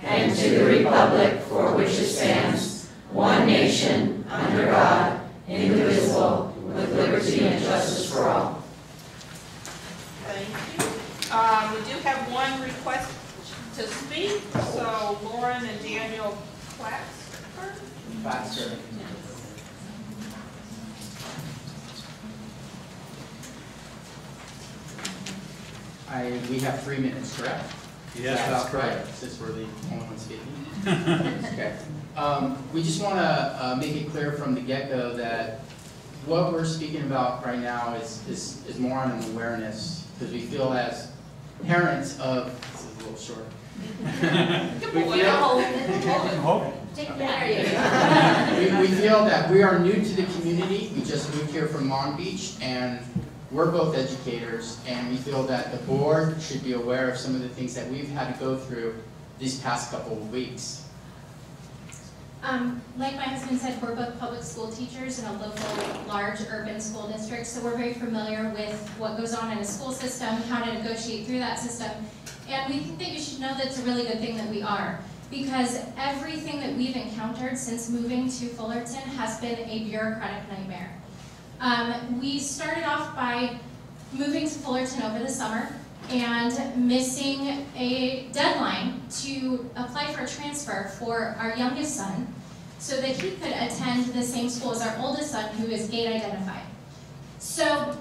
and to the republic for which it stands, one nation, under God, indivisible, with liberty and justice for all. Thank you. We do have one request to speak, so Lauren and Daniel Platzer. We have 3 minutes, correct? Yes, that's correct. Right, since we're the only one speaking. Okay. We just want to make it clear from the get-go that what we're speaking about right now is more on an awareness, because we feel as parents of, this is a little short. We feel that we are new to the community. We just moved here from Long Beach, and we're both educators, and we feel that the board should be aware of some of the things that we've had to go through these past couple of weeks. Like my husband said, we're both public school teachers in a local, large urban school district, so we're very familiar with what goes on in a school system, how to negotiate through that system, and we think that you should know that it's a really good thing that we are, because everything that we've encountered since moving to Fullerton has been a bureaucratic nightmare. We started off by moving to Fullerton over the summer and missing a deadline to apply for a transfer for our youngest son so that he could attend the same school as our oldest son, who is gate identified. So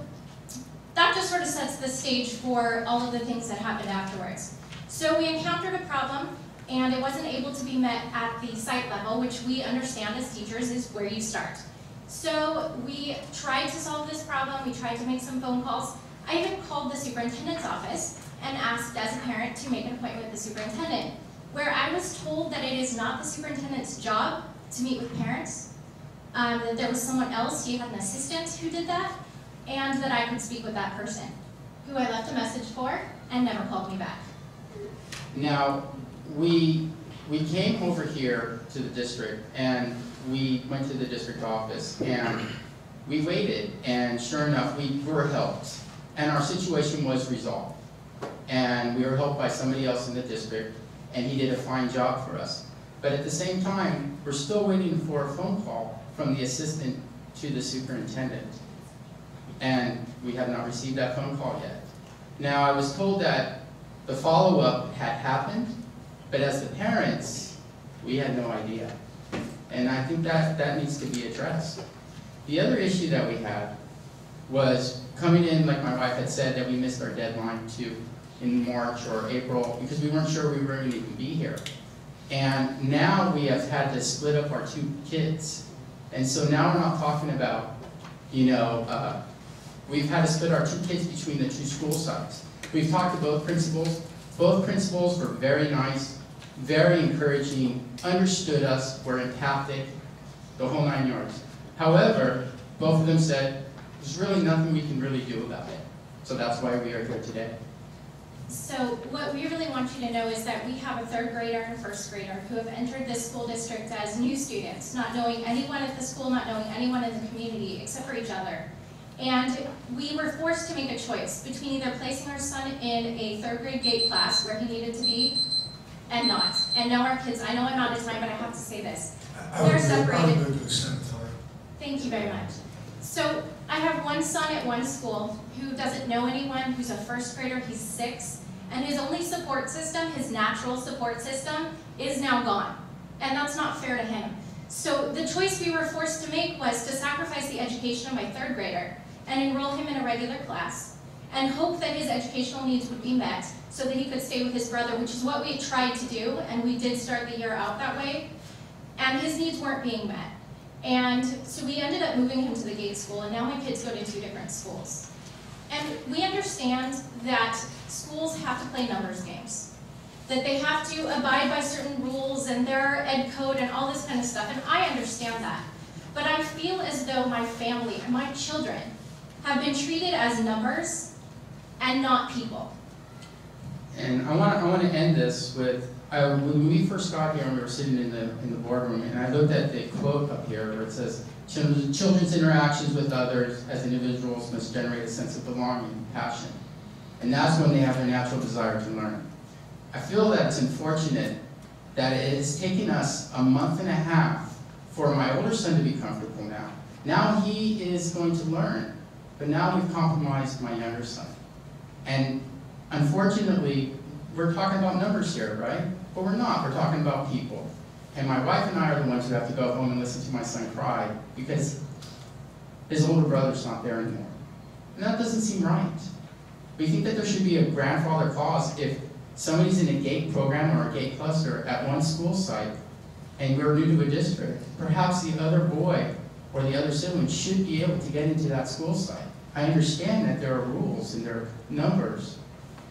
that just sort of sets the stage for all of the things that happened afterwards. So we encountered a problem, and it wasn't able to be met at the site level, which we understand as teachers is where you start. So we tried to solve this problem. We tried to make some phone calls. I even called the superintendent's office and asked as a parent to make an appointment with the superintendent, where I was told that it is not the superintendent's job to meet with parents, that there was someone else, he had an assistant who did that, and that I could speak with that person, who I left a message for and never called me back. Now, we came over here to the district, and we went to the district office, and we waited, and sure enough, we were helped, and our situation was resolved. And we were helped by somebody else in the district, and he did a fine job for us. But at the same time, we're still waiting for a phone call from the assistant to the superintendent, and we have not received that phone call yet. Now, I was told that the follow-up had happened, but as the parents, we had no idea. And I think that needs to be addressed. The other issue that we had was coming in, like my wife had said, that we missed our deadline in March or April because we weren't sure we were going to even be here. And now we have had to split up our 2 kids. And so now we're not talking about, we've had to split our 2 kids between the 2 school sites. We've talked to both principals. Both principals were very nice, very encouraging, understood us, were empathic, the whole 9 yards. However, both of them said, there's really nothing we can really do about it. So that's why we are here today. So what we really want you to know is that we have a 3rd grader and a 1st grader who have entered this school district as new students, not knowing anyone at the school, not knowing anyone in the community except for each other. And we were forced to make a choice between either placing our son in a 3rd grade gate class where he needed to be and not. And now our kids, I know I'm out of time, but I have to say this. They're separated. Thank you very much. So I have one son at one school who doesn't know anyone, who's a 1st grader, he's 6, and his only support system, his natural support system, is now gone. And that's not fair to him. So the choice we were forced to make was to sacrifice the education of my 3rd grader and enroll him in a regular class and hope that his educational needs would be met so that he could stay with his brother, which is what we tried to do, and we did start the year out that way, and his needs weren't being met. And so we ended up moving him to the Gate School, and now my kids go to 2 different schools. And we understand that schools have to play numbers games, that they have to abide by certain rules and their ed code and all this kind of stuff, and I understand that. But I feel as though my family and my children have been treated as numbers and not people. And I want to end this with, when we first got here and we were sitting in the boardroom, and I looked at the quote up here where it says, children's interactions with others as individuals must generate a sense of belonging and passion. And that's when they have their natural desire to learn. I feel that it's unfortunate that it has taken us a month and a half for my older son to be comfortable now. Now he is going to learn, but now we've compromised my younger son. And unfortunately, we're talking about numbers here, right? But we're not, we're talking about people. And my wife and I are the ones who have to go home and listen to my son cry because his older brother's not there anymore. And that doesn't seem right. We think that there should be a grandfather clause if somebody's in a gate program or a gate cluster at one school site and we're new to a district. Perhaps the other boy or the other sibling should be able to get into that school site. I understand that there are rules and there are numbers,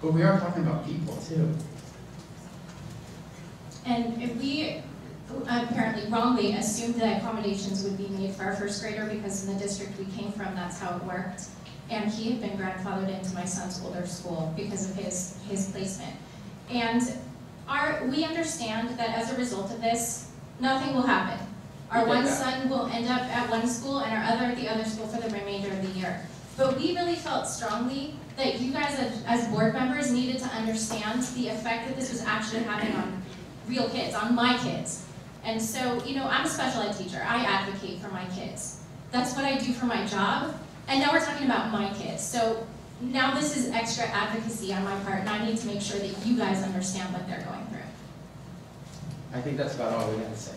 but we are talking about people too. And if we apparently wrongly assumed that accommodations would be made for our first grader because in the district we came from, that's how it worked. And he had been grandfathered into my son's older school because of his placement. And we understand that as a result of this, nothing will happen. Our one son will end up at one school and our other at the other school for the remainder of the year. But we really felt strongly that you guys as board members needed to understand the effect that this was actually having on real kids, on my kids. And so, you know, I'm a special ed teacher. I advocate for my kids. That's what I do for my job. And now we're talking about my kids. So now this is extra advocacy on my part, and I need to make sure that you guys understand what they're going through. I think that's about all we have to say.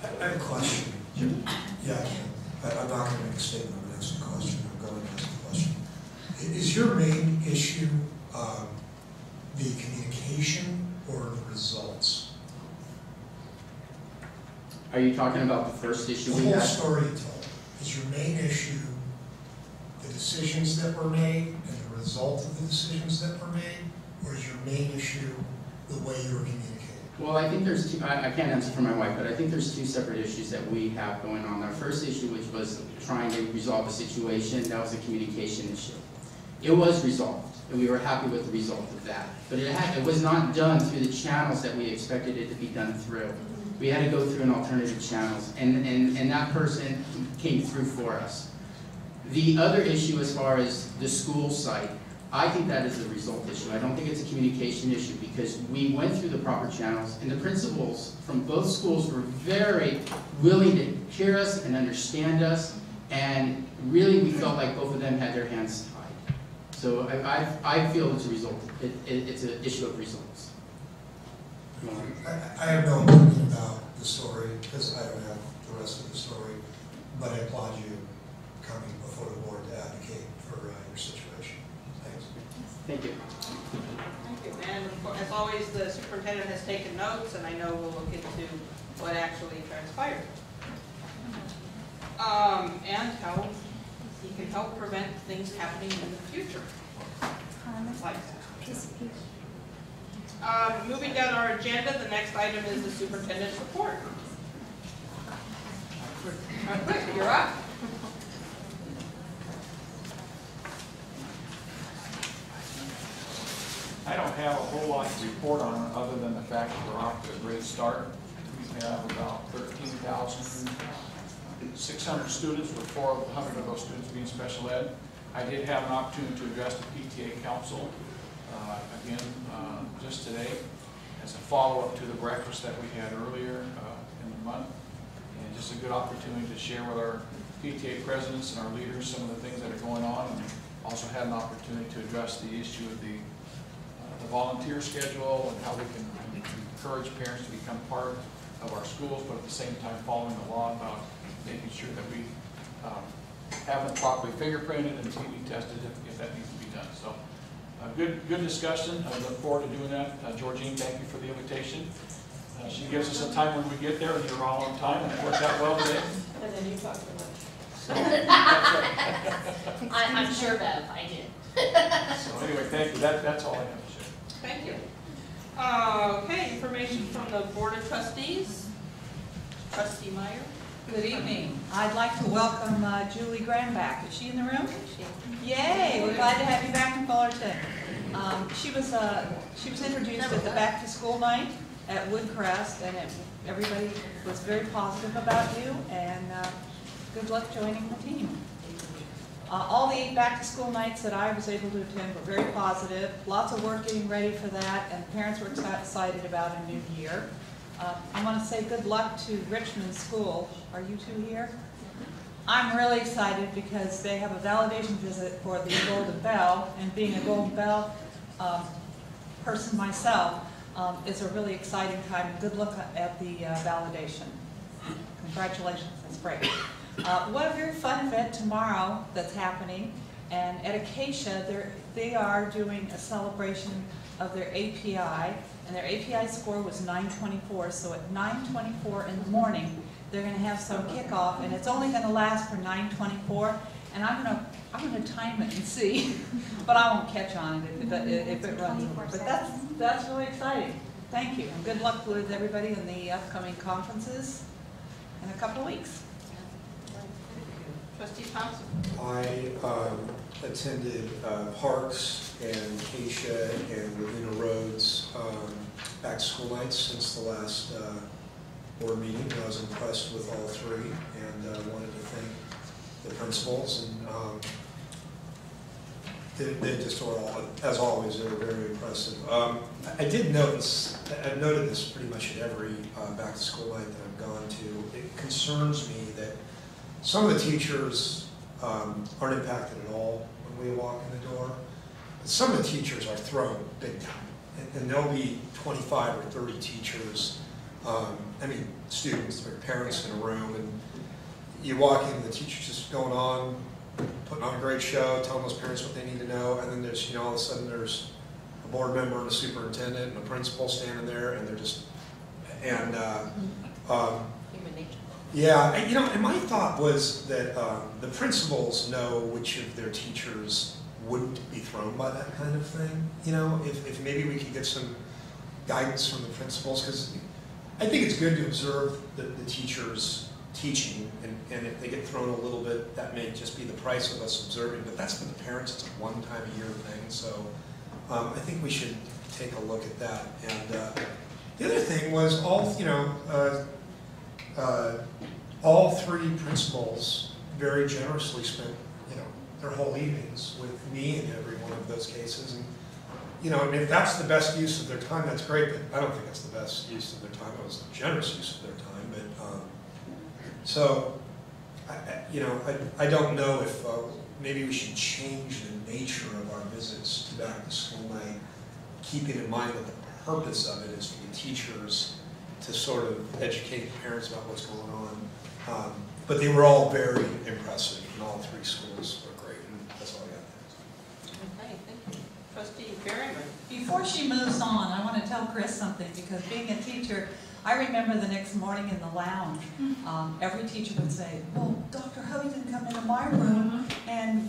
I have a question. Sure. Yeah, I can. I'm not going to make a statement, I'm going to ask a question. I'm going to ask a question. Is your main issue the communication or the results? Are you talking about the first issue The we whole had? story you told. Is your main issue the decisions that were made and the result of the decisions that were made? Or is your main issue the way you were communicating? Well, I think there's two, I can't answer for my wife, but I think there's two separate issues that we have going on. Our first issue, which was trying to resolve a situation, that was a communication issue. It was resolved, and we were happy with the result of that. But it was not done through the channels that we expected it to be done through. We had to go through an alternative channels, and that person came through for us. The other issue as far as the school site, I think that is a result issue. I don't think it's a communication issue because we went through the proper channels and the principals from both schools were very willing to hear us and understand us, and really we felt like both of them had their hands tied. So I feel it's a result. It's an issue of results. I have no opinion about the story because I don't have the rest of the story, but I applaud you coming before the board to advocate for your situation. Thanks. Thank you. Thank you. And as always, the superintendent has taken notes, and I know we'll look into what actually transpired. And how he can help prevent things happening in the future. Like that. Moving down our agenda, the next item is the superintendent's report. Quick, you're up. I don't have a whole lot to report on other than the fact that we're off to a great start. We have about 13,600 students, with 400 of those students being special ed. I did have an opportunity to address the PTA council again just today as a follow-up to the breakfast that we had earlier in the month, and just a good opportunity to share with our PTA presidents and our leaders some of the things that are going on, and also had an opportunity to address the issue of the volunteer schedule and how we can encourage parents to become part of our schools, but at the same time following the law about making sure that we have them properly fingerprinted and TB tested if that needs to be done. So good discussion. I look forward to doing that. Georgine, thank you for the invitation. She gives us a time when we get there, and you're all on time, and it worked out well today. And then you talk too much. I'm sure, Bev, I did. So anyway, thank you. That's all I have to share. Thank you. Okay, information from the Board of Trustees. Trustee Meyer. Good evening. I'd like to welcome Julie Graham back. Is she in the room? Yay! We're glad to have you back in Fullerton. She was introduced at the back to school night at Woodcrest, and everybody was very positive about you. And good luck joining the team. All the back-to-school nights that I was able to attend were very positive. Lots of work getting ready for that, and parents were excited about a new year. I want to say good luck to Richmond School. Are you two here? I'm really excited because they have a validation visit for the Golden Bell, and being a Golden Bell person myself, it's a really exciting time. Good luck at the validation. Congratulations, that's great. What a very fun event tomorrow that's happening, and at Acacia, they are doing a celebration of their API, and their API score was 924, so at 9:24 in the morning, they're going to have some kickoff, and it's only going to last for 9:24, and I'm going to time it and see, but I won't catch on it if it runs over. But that's really exciting. Thank you, and good luck with everybody in the upcoming conferences in a couple of weeks. Trustee Thompson. I attended Parks and Acacia and Laguna Roads back to school nights since the last board meeting. I was impressed with all three, and wanted to thank the principals, and they just were all, as always, they were very impressive. I did notice, I've noted this pretty much at every back to school night that I've gone to. It concerns me that some of the teachers aren't impacted at all when we walk in the door. But some of the teachers are thrown big time. And there'll be 25 or 30 teachers, students, their parents in a room, and you walk in, the teacher's just going on, putting on a great show, telling those parents what they need to know, and then there's, all of a sudden there's a board member and a superintendent and a principal standing there, and they're just, and Human nature. yeah, and my thought was that the principals know which of their teachers wouldn't be thrown by that kind of thing. If maybe we could get some guidance from the principals, because I think it's good to observe the teachers teaching, and if they get thrown a little bit, that may just be the price of us observing, but that's for the parents, it's a one-time-a-year thing, so I think we should take a look at that. And the other thing was all three principals very generously spent, their whole evenings with me in every one of those cases. And, if that's the best use of their time, that's great, but I don't think that's the best use of their time. It was a generous use of their time. But so, I don't know if maybe we should change the nature of our visits to back to school night, keeping in mind that the purpose of it is for the teachers to sort of educate parents about what's going on. But they were all very impressive, and all three schools were great, and that's all I got. Okay, thank you. Trustee Berryman. Before she moves on, I want to tell Chris something, because being a teacher, I remember the next morning in the lounge, every teacher would say, well, Dr. Hovey didn't come into my room, and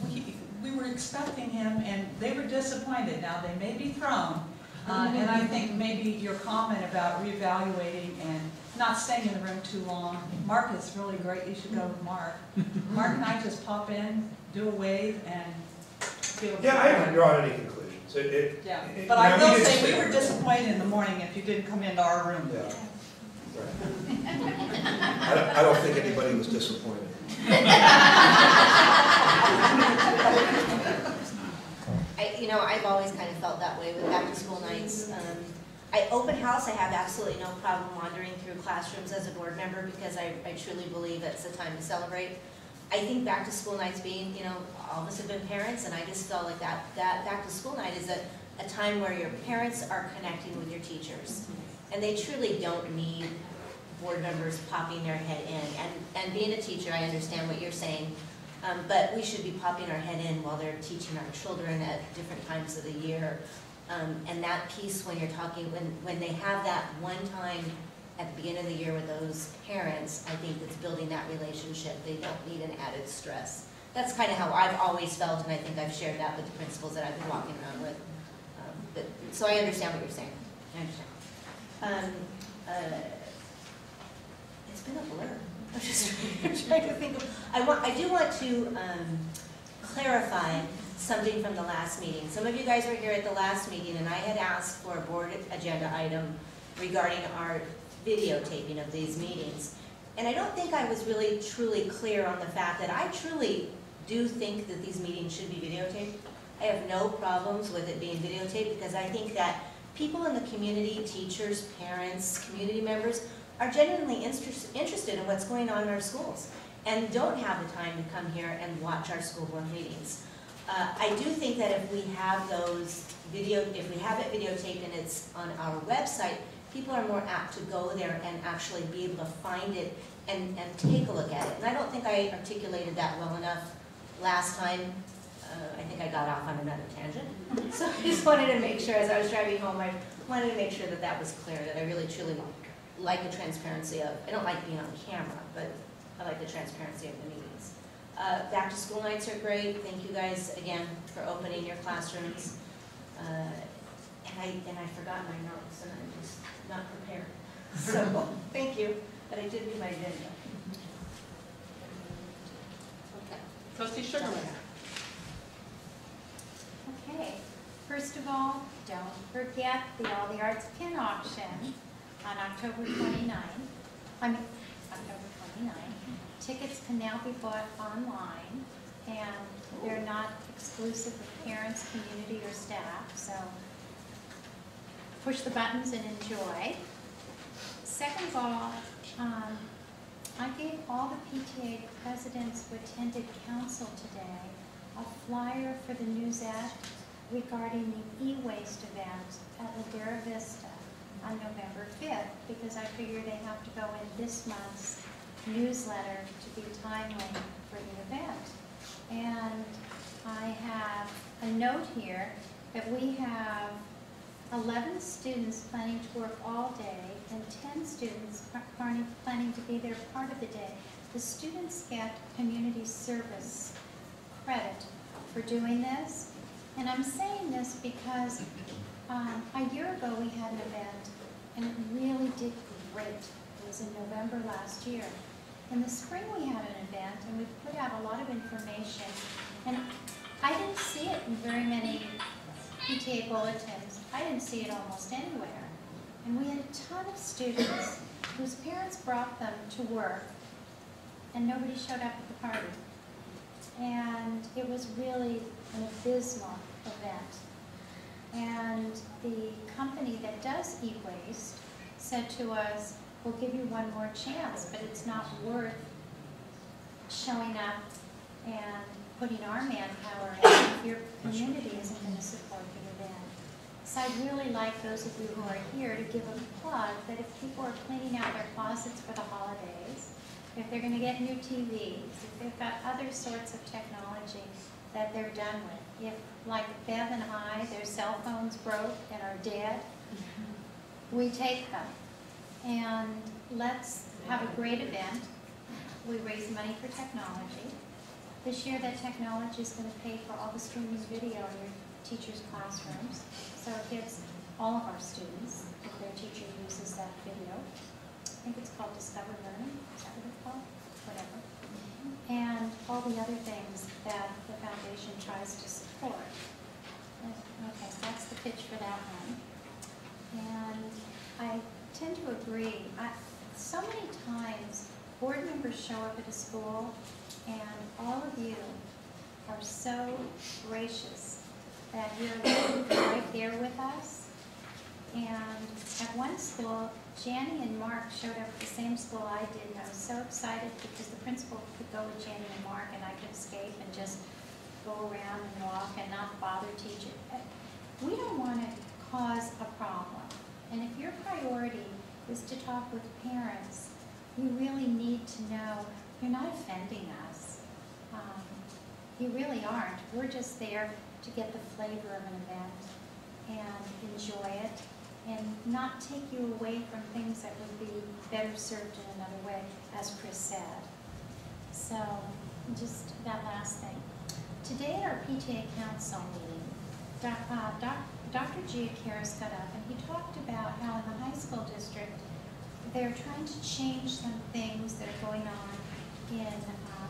we were expecting him, and they were disappointed. Now, they may be thrown, and I think maybe your comment about reevaluating and not staying in the room too long. Mark is really great. You should go with Mark. Mark and I just pop in, do a wave, and feel Yeah, I haven't drawn any conclusions. But I will say, we were disappointed in the morning if you didn't come into our room. Yeah. Right. I don't think anybody was disappointed. I've always kind of felt that way with back to school nights. Open house, I have absolutely no problem wandering through classrooms as a board member, because I truly believe it's a time to celebrate. I think back to school nights being, all of us have been parents, and I just felt like that back to school night is a time where your parents are connecting with your teachers. And they truly don't need board members popping their head in. And being a teacher, I understand what you're saying, but we should be popping our head in while they're teaching our children at different times of the year. And that piece when you're talking, when they have that one time at the beginning of the year with those parents, I think it's building that relationship. They don't need an added stress. That's kind of how I've always felt, and I think I've shared that with the principals that I've been walking around with. So I understand what you're saying. I understand. It's been a blur. I'm just trying to think of. I do want to clarify something from the last meeting. Some of you guys were here at the last meeting, and I had asked for a board agenda item regarding our videotaping of these meetings. And I don't think I was really truly clear on the fact that I truly do think that these meetings should be videotaped. I have no problems with it being videotaped because I think that people in the community, teachers, parents, community members, are genuinely interested in what's going on in our schools and don't have the time to come here and watch our school board meetings. I do think that if we have if we have it videotaped and it's on our website, people are more apt to go there and actually be able to find it and take a look at it. And I don't think I articulated that well enough last time. I think I got off on another tangent. So I just wanted to make sure, as I was driving home, I wanted to make sure that that was clear, that I really truly like the transparency of, I don't like being on camera, but I like the transparency of the meetings. Back to school nights are great. Thank you guys again for opening your classrooms. And I forgot my notes and I'm just not prepared. So thank you, but I did do my agenda. Okay. Trustee Sugarman. Okay, first of all, don't forget the All the Arts pin auction on October 29th. October 29th. Tickets can now be bought online, and they're not exclusive of parents, community, or staff, so push the buttons and enjoy. Second of all, I gave all the PTA presidents who attended council today a flyer for the Newsette regarding the e-waste event at Ladera Vista on November 5th, because I figure they have to go in this month's newsletter to be timely for the event. And I have a note here that we have 11 students planning to work all day and 10 students planning to be there part of the day. The students get community service credit for doing this. And I'm saying this because a year ago we had an event and it really did great. It was in November last year. In the spring we had an event and we put out a lot of information, and I didn't see it in very many PTA bulletins. I didn't see it almost anywhere. And we had a ton of students whose parents brought them to work and nobody showed up at the party. And it was really an abysmal event. And the company that does e-waste said to us, we'll give you one more chance, but it's not worth showing up and putting our manpower in if your community isn't going to support the event. So I'd really like those of you who are here to give a plug that if people are cleaning out their closets for the holidays, if they're going to get new TVs, if they've got other sorts of technology that they're done with, if, like Bev and I, their cell phones broke and are dead, we take them. And let's have a great event. We raise money for technology. This year that technology is going to pay for all the streaming video in your teachers' classrooms. So it gives all of our students, if their teacher uses that video. I think it's called Discover Learning. Is that what it's called? Whatever. And all the other things that the foundation tries to support. Okay, so that's the pitch for that one. And I tend to agree. So many times board members show up at a school and all of you are so gracious that you're right there with us. And at one school, Janny and Mark showed up at the same school I did, and I was so excited because the principal could go with Janny and Mark and I could escape and just go around and walk and not bother teaching. We don't want to cause a problem. And if your priority is to talk with parents, you really need to know you're not offending us. You really aren't. We're just there to get the flavor of an event and enjoy it and not take you away from things that would be better served in another way, as Chris said. So, just that last thing. Today at our PTA council meeting, Dr. Giacaris got up and he talked about how in the high school district they're trying to change some things that are going on in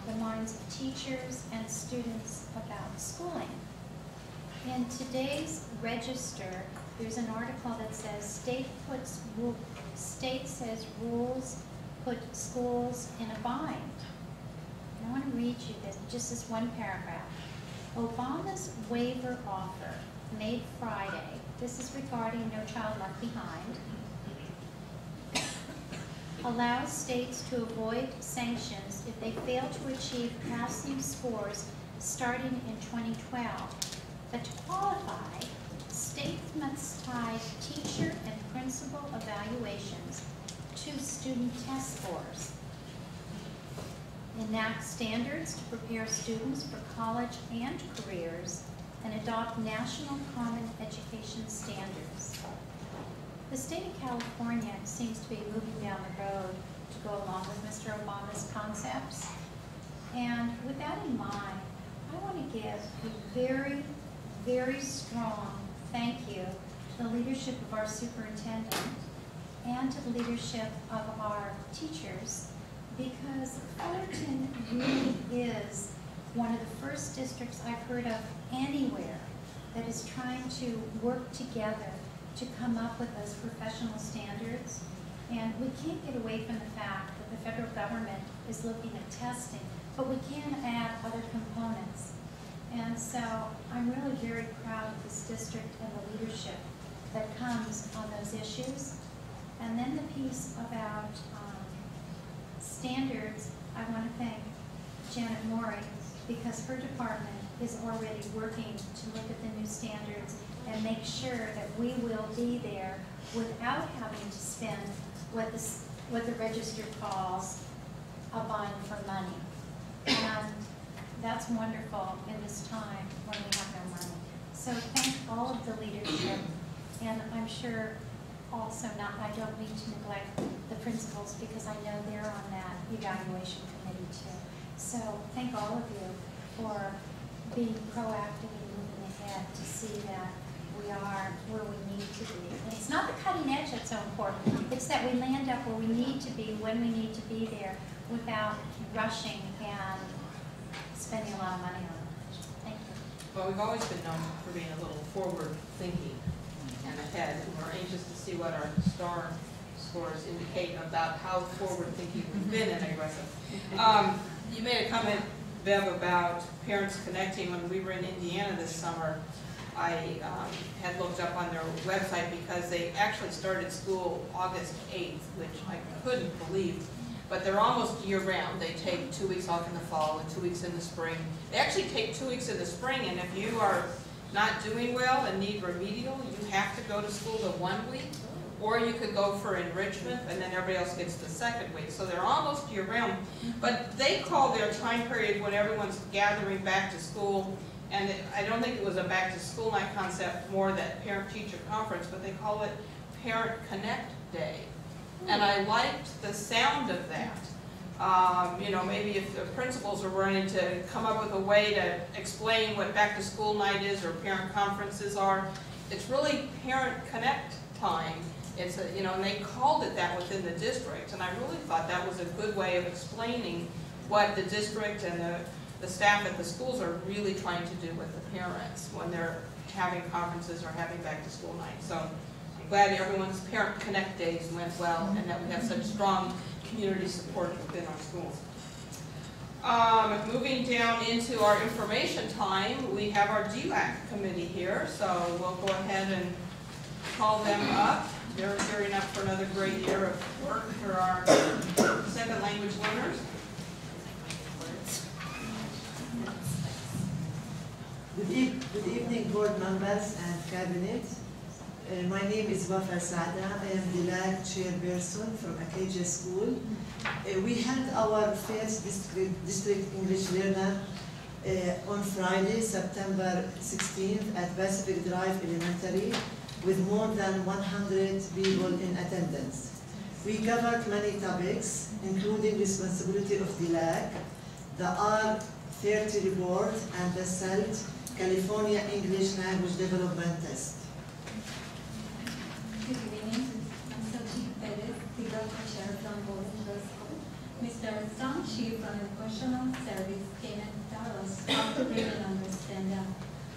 the minds of teachers and students about schooling. In today's Register, there's an article that says state says rules put schools in a bind. I want to read you this, just this one paragraph. Obama's waiver offer made Friday, this is regarding No Child Left Behind, allows states to avoid sanctions if they fail to achieve passing scores starting in 2012. But to qualify, states must tie teacher and principal evaluations to student test scores, enact standards to prepare students for college and careers, and adopt national common education standards. The state of California seems to be moving down the road to go along with Mr. Obama's concepts. And with that in mind, I want to give a very, very strong thank you to the leadership of our superintendent and to the leadership of our teachers, because Fullerton really is one of the first districts I've heard of anywhere that is trying to work together to come up with those professional standards. And we can't get away from the fact that the federal government is looking at testing, but we can add other components. And so I'm really very proud of this district and the leadership that comes on those issues. And then the piece about standards, I want to thank Janet Morey, because her department is already working to look at the new standards and make sure that we will be there without having to spend what the register calls a bond for money. And that's wonderful in this time when we have no money. So thank all of the leadership, and I'm sure also I don't mean to neglect the principals, because I know they're on that evaluation committee too. So thank all of you for being proactive and moving ahead to see that we are where we need to be. And it's not the cutting edge that's so important. It's that we land up where we need to be when we need to be there without rushing and spending a lot of money on it. Thank you. Well, we've always been known for being a little forward-thinking and ahead, and we're anxious to see what our STAR scores indicate about how forward-thinking we've been and aggressive. You made a comment, Bev, about parents connecting. When we were in Indiana this summer, I had looked up on their website because they actually started school August 8th, which I couldn't believe. But they're almost year-round. They take 2 weeks off in the fall and 2 weeks in the spring. They actually take 2 weeks in the spring, and if you are not doing well and need remedial, you have to go to school the 1 week, or you could go for enrichment, and then everybody else gets the second week. So they're almost year-round. But they call their time period when everyone's gathering back to school, and I don't think it was a back-to-school night concept, more that parent-teacher conference, but they call it Parent Connect Day. And I liked the sound of that. You know, maybe if the principals are running to come up with a way to explain what back-to-school night is or parent conferences are, it's really Parent Connect time. It's a, you know, and they called it that within the district, and I really thought that was a good way of explaining what the district and the staff at the schools are really trying to do with the parents when they're having conferences or having back-to-school night. So I'm glad everyone's Parent Connect days went well, and that we have such strong community support within our schools. Moving down into our information time, we have our DLAC committee here, so we'll go ahead and call them up. They're gearing up for another great year of work for our second language learners. Good evening, board members and cabinet. My name is Wafa Saada. I am the DLAC chairperson from Acacia School. We had our first district English learner on Friday, September 16th at Pacific Drive Elementary, with more than 100 people in attendance. We covered many topics, including responsibility of DLAC, the R30 report, and the SELT California English Language Development Test. Good evening. I'm Sochi Perez, DLAC chair from Golden Middle School. Mr. Song Chi from Educational Service came and tell us how to read and understand the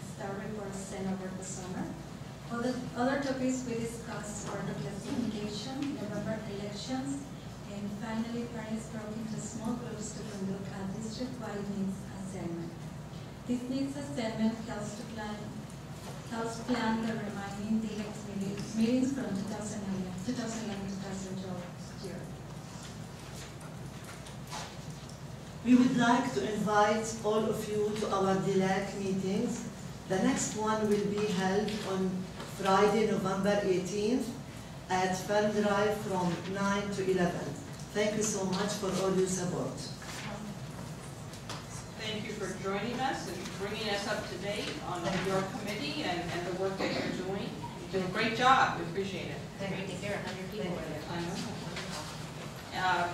STAR reports sent over the summer. Other topics we discussed were the classification, November elections, and finally parents broke into small groups to conduct a district-wide needs assessment. This needs assessment helps plan the remaining DLEX meetings from 2011-2012 year. We would like to invite all of you to our DLAC meetings. The next one will be held on Friday, November 18th at Fern Drive from 9 to 11. Thank you so much for all your support. Thank you for joining us and bringing us up to date on your committee and the work that you're doing. You do a great job. We appreciate it. There are 100 people over there. I know.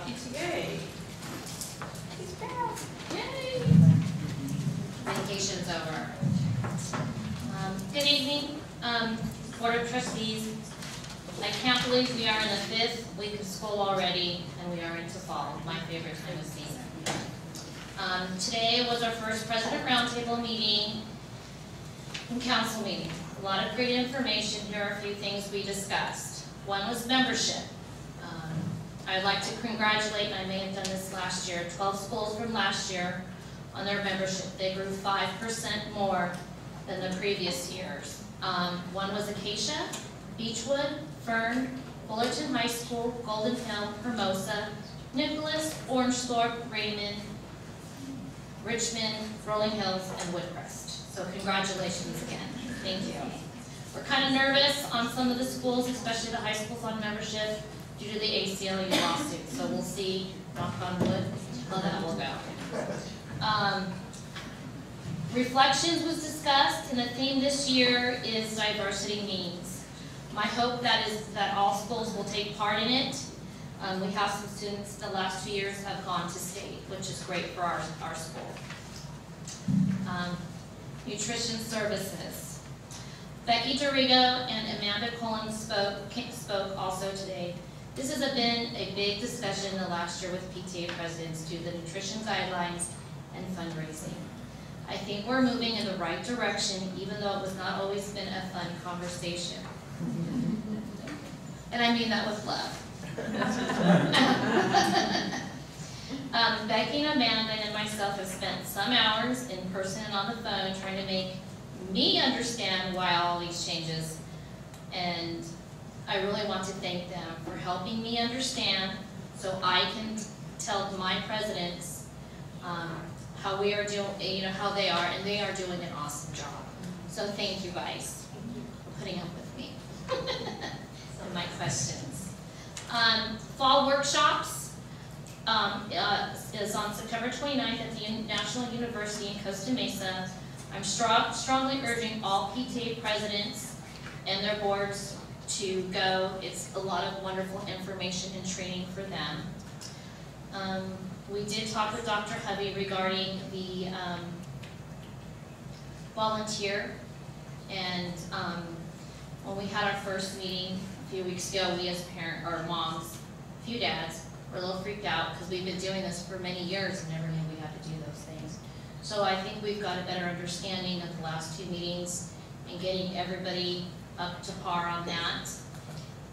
PTA. Yay! Vacation's over. Good evening, Board of Trustees. I can't believe we are in the 5th week of school already, and we are into fall, my favorite time of season. Today was our first President Roundtable meeting and council meeting. A lot of great information. Here are a few things we discussed. One was membership. I'd like to congratulate, and I may have done this last year, 12 schools from last year on their membership. They grew 5% more than the previous years. One was Acacia, Beechwood, Fern, Fullerton High School, Golden Hill, Hermosa, Nicholas, Orangethorpe, Berryman, Richmond, Rolling Hills, and Woodcrest. So congratulations again. Thank you. We're kind of nervous on some of the schools, especially the high schools on membership, due to the ACLU lawsuit. So we'll see, knock on wood, how that will go. Reflections was discussed, and the theme this year is diversity means. My hope is that all schools will take part in it. We have some students the last 2 years have gone to state, which is great for our school. Nutrition services. Becky Dorigo and Amanda Cullen spoke also today. This has been a big discussion the last year with PTA presidents due to the nutrition guidelines and fundraising. I think we're moving in the right direction, even though it was not always been a fun conversation. And I mean that with love. Becky and Amanda and myself have spent some hours in person and on the phone trying to make me understand why all these changes, and I really want to thank them for helping me understand so I can tell my presidents how we are doing, how they are, and they are doing an awesome job. So thank you guys for putting up with me and my questions. Fall workshops is on September 29th at the National University in Costa Mesa. I'm strongly urging all PTA presidents and their boards to go. It's a lot of wonderful information and training for them. We did talk with Dr. Hovey regarding the volunteer, and when we had our first meeting a few weeks ago, we as parents, or moms, a few dads, were a little freaked out because we've been doing this for many years and never knew we had to do those things. So I think we've got a better understanding of the last 2 meetings and getting everybody up to par on that.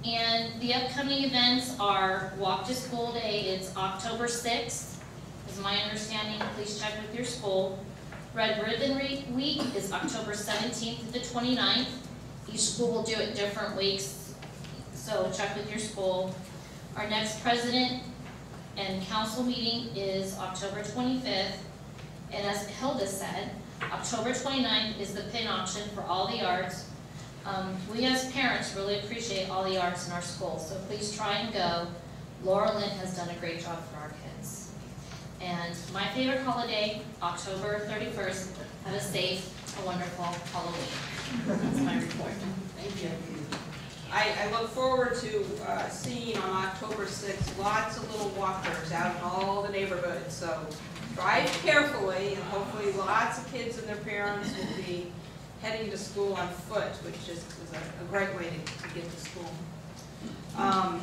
And the upcoming events are Walk to School Day. It's October 6th, is my understanding. Please check with your school. Red Ribbon Week is October 17th to the 29th. Each school will do it different weeks, so check with your school. Our next president and council meeting is October 25th. And as Hilda said, October 29th is the pin auction for all the arts. We as parents really appreciate all the arts in our school, so please try and go. Lynn has done a great job for our kids. And my favorite holiday, October 31st, have a safe, a wonderful Halloween. That's my report. Thank you. I look forward to seeing on October 6th lots of little walkers out in all the neighborhoods. So drive carefully, and hopefully lots of kids and their parents will be heading to school on foot, which is a great way to get to school. I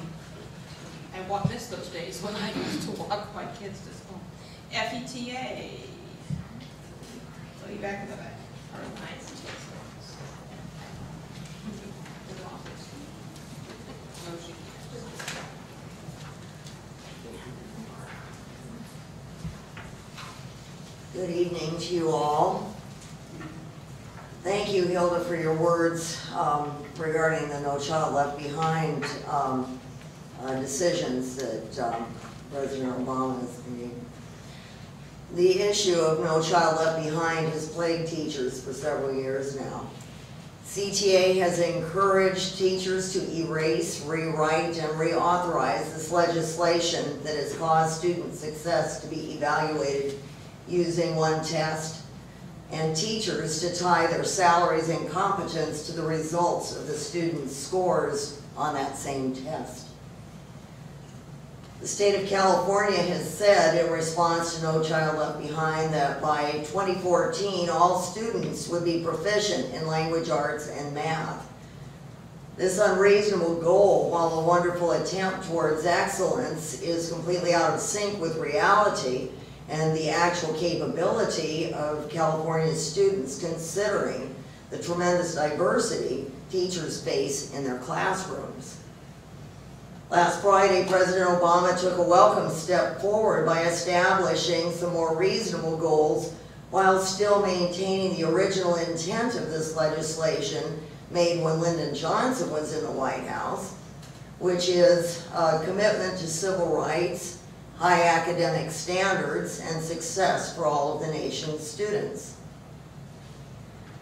won't miss those days when I used to walk my kids to school. FETA. So you back in the back. Good evening to you all. Thank you, Hilda, for your words regarding the No Child Left Behind decisions that President Obama has made. The issue of No Child Left Behind has plagued teachers for several years now. CTA has encouraged teachers to erase, rewrite, and reauthorize this legislation that has caused student success to be evaluated using one test, and teachers to tie their salaries and competence to the results of the students' scores on that same test. The state of California has said in response to No Child Left Behind that by 2014, all students would be proficient in language arts and math. This unreasonable goal, while a wonderful attempt towards excellence, is completely out of sync with reality and the actual capability of California's students, considering the tremendous diversity teachers face in their classrooms. Last Friday, President Obama took a welcome step forward by establishing some more reasonable goals while still maintaining the original intent of this legislation made when Lyndon Johnson was in the White House, which is a commitment to civil rights, high academic standards, and success for all of the nation's students.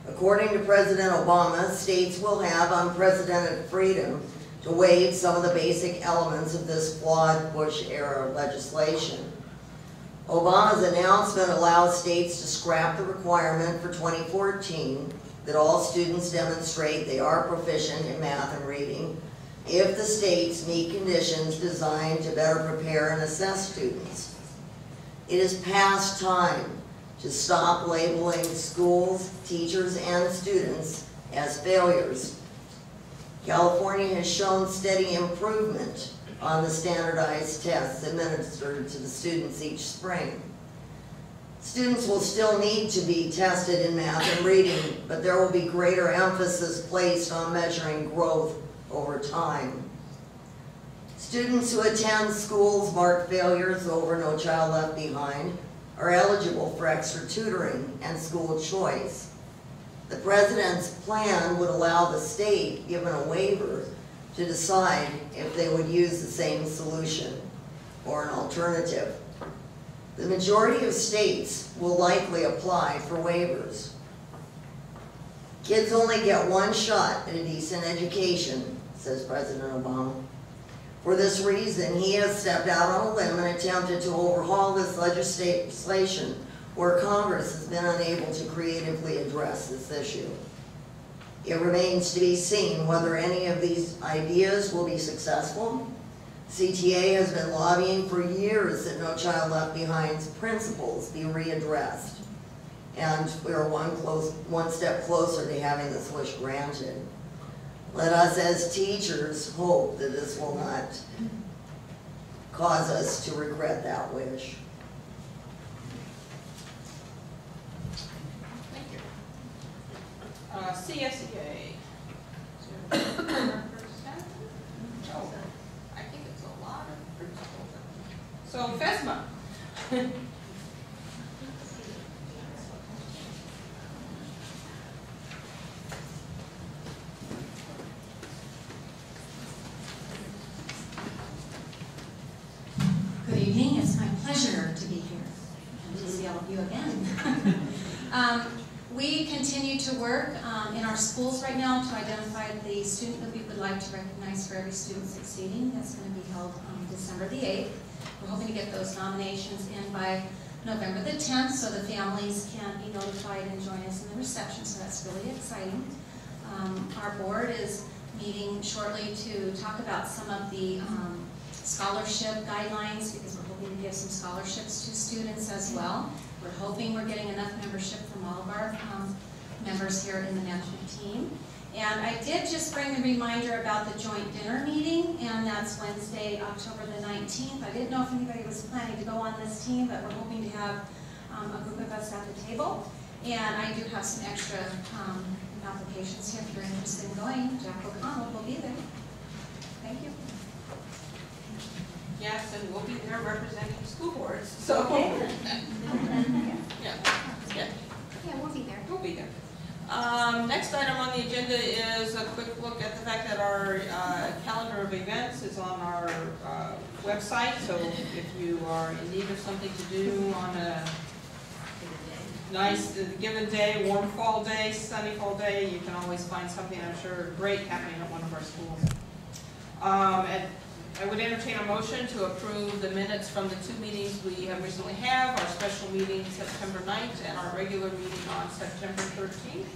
According to President Obama, states will have unprecedented freedom to waive some of the basic elements of this flawed Bush-era legislation. Obama's announcement allows states to scrap the requirement for 2014 that all students demonstrate they are proficient in math and reading if the states meet conditions designed to better prepare and assess students. It is past time to stop labeling schools, teachers, and students as failures. California has shown steady improvement on the standardized tests administered to the students each spring. Students will still need to be tested in math and reading, but there will be greater emphasis placed on measuring growth over time. Students who attend schools marked failures over No Child Left Behind are eligible for extra tutoring and school choice. The President's plan would allow the state, given a waiver, to decide if they would use the same solution or an alternative. The majority of states will likely apply for waivers. Kids only get one shot at a decent education, says President Obama. For this reason, he has stepped out on a limb and attempted to overhaul this legislation where Congress has been unable to creatively address this issue. It remains to be seen whether any of these ideas will be successful. CTA has been lobbying for years that No Child Left Behind's principles be readdressed, and we are one step closer to having this wish granted. Let us as teachers hope that this will not cause us to regret that wish. CSEA. Oh, I think it's a lot of principles. So FESMA. Good evening. It's my pleasure to be here and to see all of you again. We continue to work in our schools right now to identify the student that we would like to recognize for every student succeeding. That's going to be held on December the 8th. We're hoping to get those nominations in by November the 10th so the families can be notified and join us in the reception, so that's really exciting. Our board is meeting shortly to talk about some of the scholarship guidelines, because we're hoping to give some scholarships to students as well. We're hoping we're getting enough membership from all of our members here in the management team. And I did just bring a reminder about the joint dinner meeting, and that's Wednesday, October the 19th. I didn't know if anybody was planning to go on this team, but we're hoping to have a group of us at the table. And I do have some extra applications here if you're interested in going. Jack O'Connell will be there. Thank you. yes, and we'll be there representing school boards, so. Okay. Yeah, yeah. Yeah, we'll be there. We'll be there. Next item on the agenda is a quick look at the fact that our calendar of events is on our website. So if you are in need of something to do on a nice given day, warm fall day, sunny fall day, you can always find something, I'm sure, great happening at one of our schools. And I would entertain a motion to approve the minutes from the 2 meetings we have recently have, our special meeting September 9th and our regular meeting on September 13th.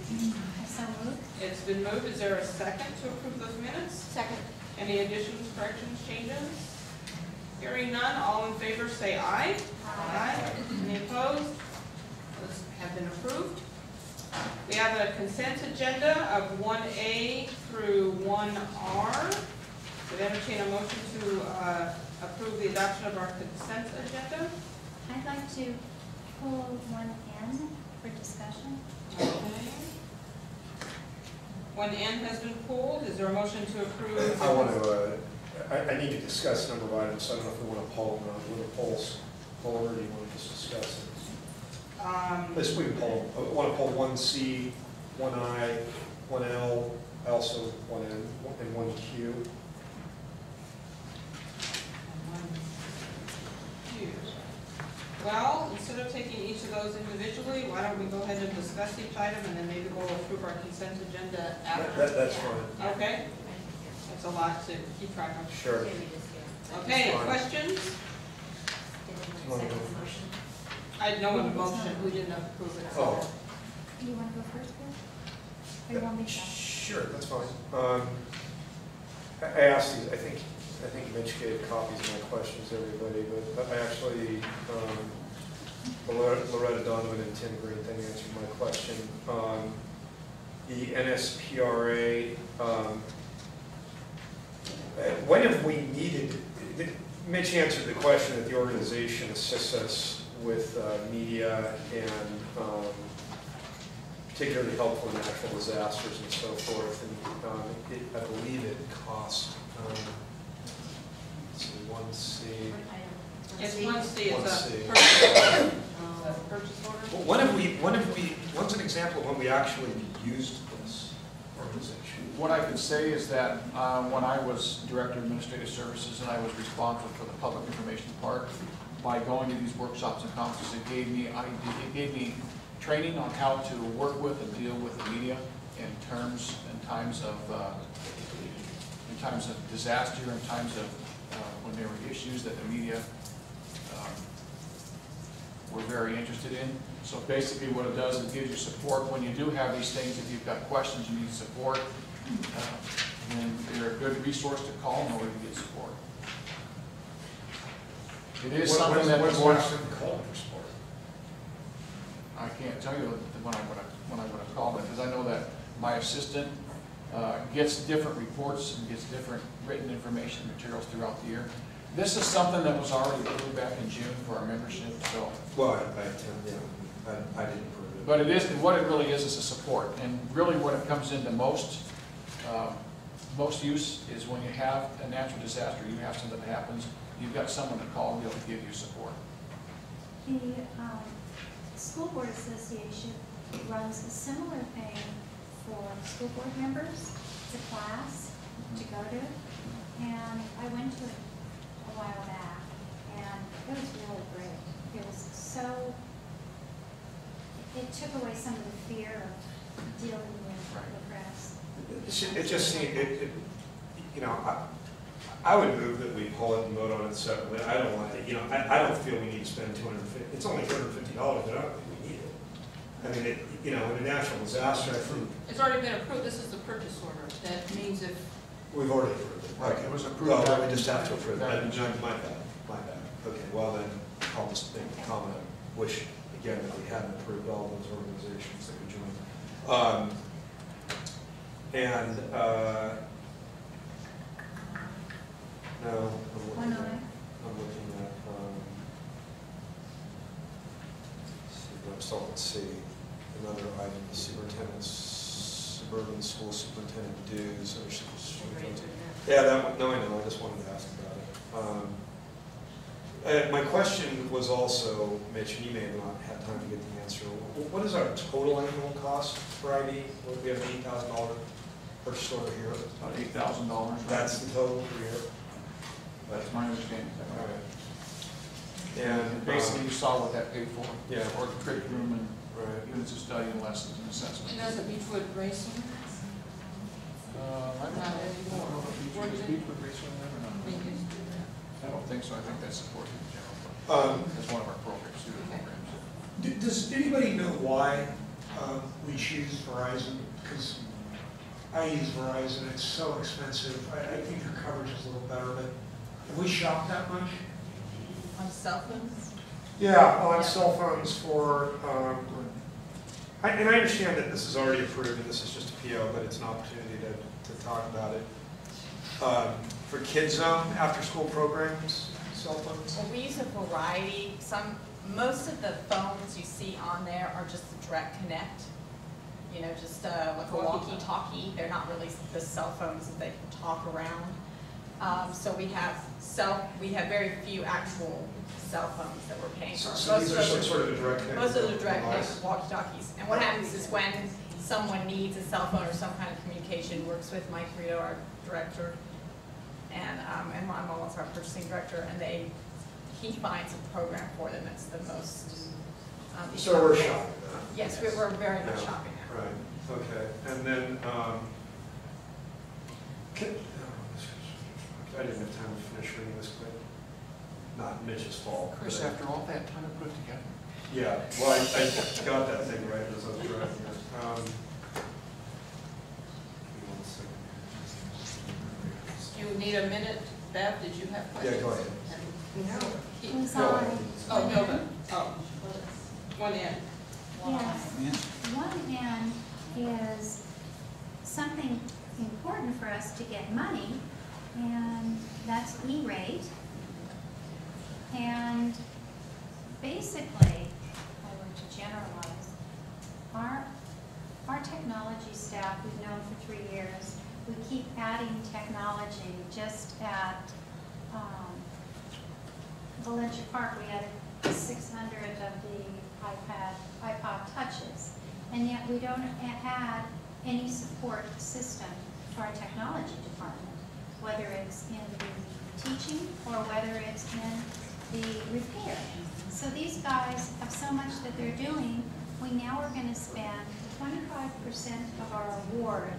So moved. It's been moved. Is there a second to approve those minutes? Second. Any additions, corrections, changes? Hearing none, all in favor say aye. Aye. Any opposed? Those have been approved. We have a consent agenda of 1A through 1R. Would entertain a motion to approve the adoption of our consent agenda. I'd like to pull 1N for discussion. Okay. 1N has been pulled. Is there a motion to approve? I want to, I need to discuss a number of items, so I don't know if we want to poll them or not. Do you want to poll or do you want to just discuss it? Let's we can poll. I want to poll 1C, 1I, 1L, also 1N, and 1Q. Well, instead of taking each of those individually, why don't we go ahead and discuss each item and then maybe we'll approve our consent agenda after? That's fine. Okay. That's a lot to keep track of. Sure. Okay, questions? I know in the motion, we didn't approve it. Oh. Do you want to go first, Bill? Or you want me to? Sure, that's fine. I asked these, I think Mitch gave copies of my questions to everybody, but I actually, Loretta Donovan and Tim Green, they answered my question. The NSPRA, when have we needed, Mitch answered the question that the organization assists us with media and particularly helpful in natural disasters and so forth. And I believe it costs, let's see, 1C. It's 1C, it's a 1C. purchase order. Well, what's an example of when we actually used this organization? What I can say is that when I was Director of Administrative Services and I was responsible for the public information part, by going to these workshops and conferences, it gave me training on how to work with and deal with the media in times of disaster, in times of when there were issues that the media were very interested in. So basically what it does is it gives you support when you do have these things. If you've got questions, you need support, then they're a good resource to call in order to get support. It is something that what's called for support? I can't tell you when I would have called it, because I know that my assistant gets different reports and gets different written information materials throughout the year. This is something that was already approved back in June for our membership, so. Well, I didn't approve it. But it is, what it really is a support, and really what it comes into most use is when you have a natural disaster, you have something that happens, you've got someone to call and be able to give you support. The School Board Association runs a similar thing for school board members. It's a class to go to, and I went to it a while back, and it was really great. It was so, it took away some of the fear of dealing with the press. It just seemed, I would move that we pull it and vote on it separately. I don't want to, I don't feel we need to spend $250. It's only $250, but I don't think we need it. I mean, in a natural disaster, I think. It's already been approved. This is the purchase order. That means if. We've already approved it. Right, it was approved. Well, we just have to approve it. Back in June. My bad. Okay, well then, I'll just make a comment. Wish, again, that we hadn't approved all those organizations that we joined. No, I'm looking at, let's see, another item, the superintendent's, suburban school superintendent dues. Yeah, that one, no, I know, I just wanted to ask about it. My question was also, Mitch, and you may have not had time to get the answer. What is our total annual cost for ID? We have an $8,000 purchase order here. About $8,000. That's the total per year? That's my understanding. All right. And basically, you saw what that paid for. Yeah. Or the curriculum and Right. units of study and lessons and assessment. And there's a Beechwood racing. I don't know if Beechwood Racer in there or not. We used to do that. I don't think so. I think that's supported in general fund. That's one of our programs, student programs. Does anybody know why we choose Verizon? Because I use Verizon, it's so expensive. I think your coverage is a little better, but have we shopped that much? On cell phones? Yeah, on cell phones for, and I understand that this is already approved and this is just a PO, but it's an opportunity to talk about it. For Kids Zone, after-school programs, cell phones? Well, we use a variety. Most of the phones you see on there are just the direct connect. You know, just like a walkie-talkie. They're not really the cell phones that they can talk around. So we have very few actual cell phones that we're paying for. So these are some sort of a direct connect? Most of the direct connect walkie-talkies. And what happens is when someone needs a cell phone or some kind of communication, works with Mike Rito, our director, and Ron Mullins, our purchasing director, and he finds a program for them that's the most. So we're shopping that? Yes, we're very much shopping that. Right, okay. And then, I didn't have time to finish reading this quick. Not Mitch's fault. Chris, but after all that time to put it together. Yeah, well, I got that thing right as I was driving it. Give me 1 second. You need a minute, Bev, did you have questions? Yeah, go ahead. Who's Go on? ahead. Oh, Hilda, oh, one in. Yes. One end is something important for us to get money, and that's E-rate. And basically, if I were to generalize, our technology staff, we've known for 3 years, we keep adding technology. Just at Valencia Park, we added 600 of the iPod touches, and yet we don't add any support system to our technology department, whether it's in the teaching or whether it's in the repair. So these guys have so much that they're doing. We now are going to spend 25% of our award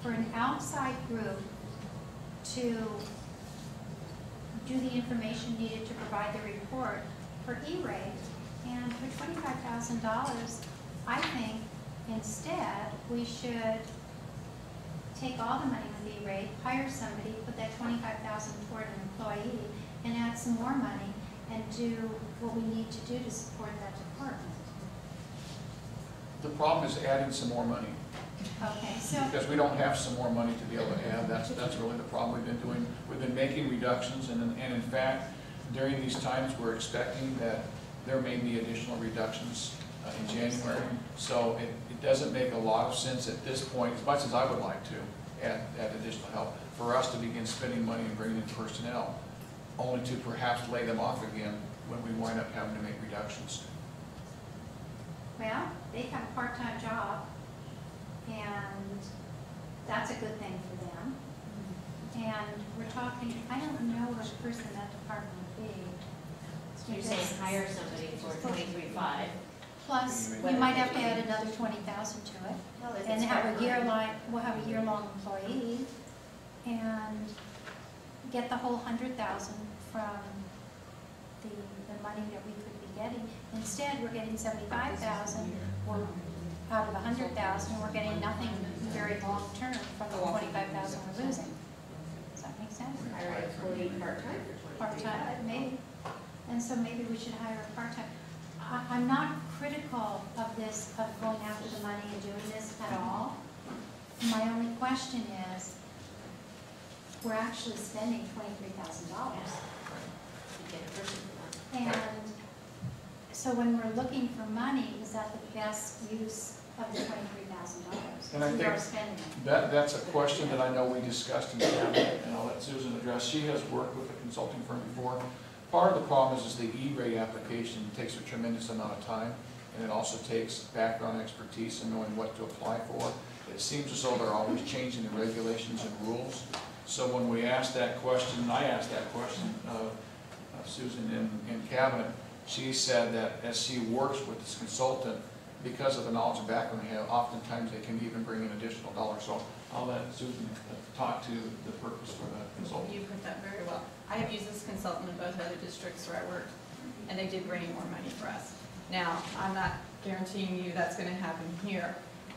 for an outside group to do the information needed to provide the report for E-rate. And for $25,000, I think instead we should take all the money with E-rate, hire somebody, put that $25,000 toward an employee, and add some more money and do what we need to do to support that department. The problem is adding some more money. Okay, so. Because we don't have some more money to be able to add. That's really the problem we've been doing. We've been making reductions, and in fact, during these times, we're expecting that there may be additional reductions in January. So it doesn't make a lot of sense at this point, as much as I would like to add additional help, for us to begin spending money and bringing in personnel, only to perhaps lay them off again when we wind up having to make reductions. Well, they have a part-time job, and that's a good thing for them. And we're talking, I don't know what person that department would be. So you're saying hire somebody for $23,500? Plus, we might have to add another $20,000 to it. Well, if And it's have a part-time. we'll have a year-long employee, and get the whole $100,000 from the money that we could be getting. Instead, we're getting $75,000, we're out of the $100,000, we're getting nothing very long-term from the $25,000 we're losing. Does that make sense? Hire an employee part-time for $23,500. Part-time, maybe. And so maybe we should hire a part-time. I'm not critical of this, of going after the money and doing this at all. My only question is, we're actually spending $23,000. Get a person for that. And so when we're looking for money, is that the best use of the $23,000. And I We think are spending it. that's a question that I know we discussed in cabinet, and I'll let Susan address. She has worked with a consulting firm before. Part of the problem is the E-rate application takes a tremendous amount of time, and it also takes background expertise and knowing what to apply for. It seems as though they're always changing the regulations and rules. So when we asked that question, and I asked that question of Susan in cabinet, she said that as she works with this consultant, because of the knowledge and background they have, oftentimes they can even bring in additional dollars. So I'll let Susan talk to the purpose for the consultant. You put that very well. I have used this consultant in both other districts where I worked, and they did bring in more money for us. Now, I'm not guaranteeing you that's going to happen here,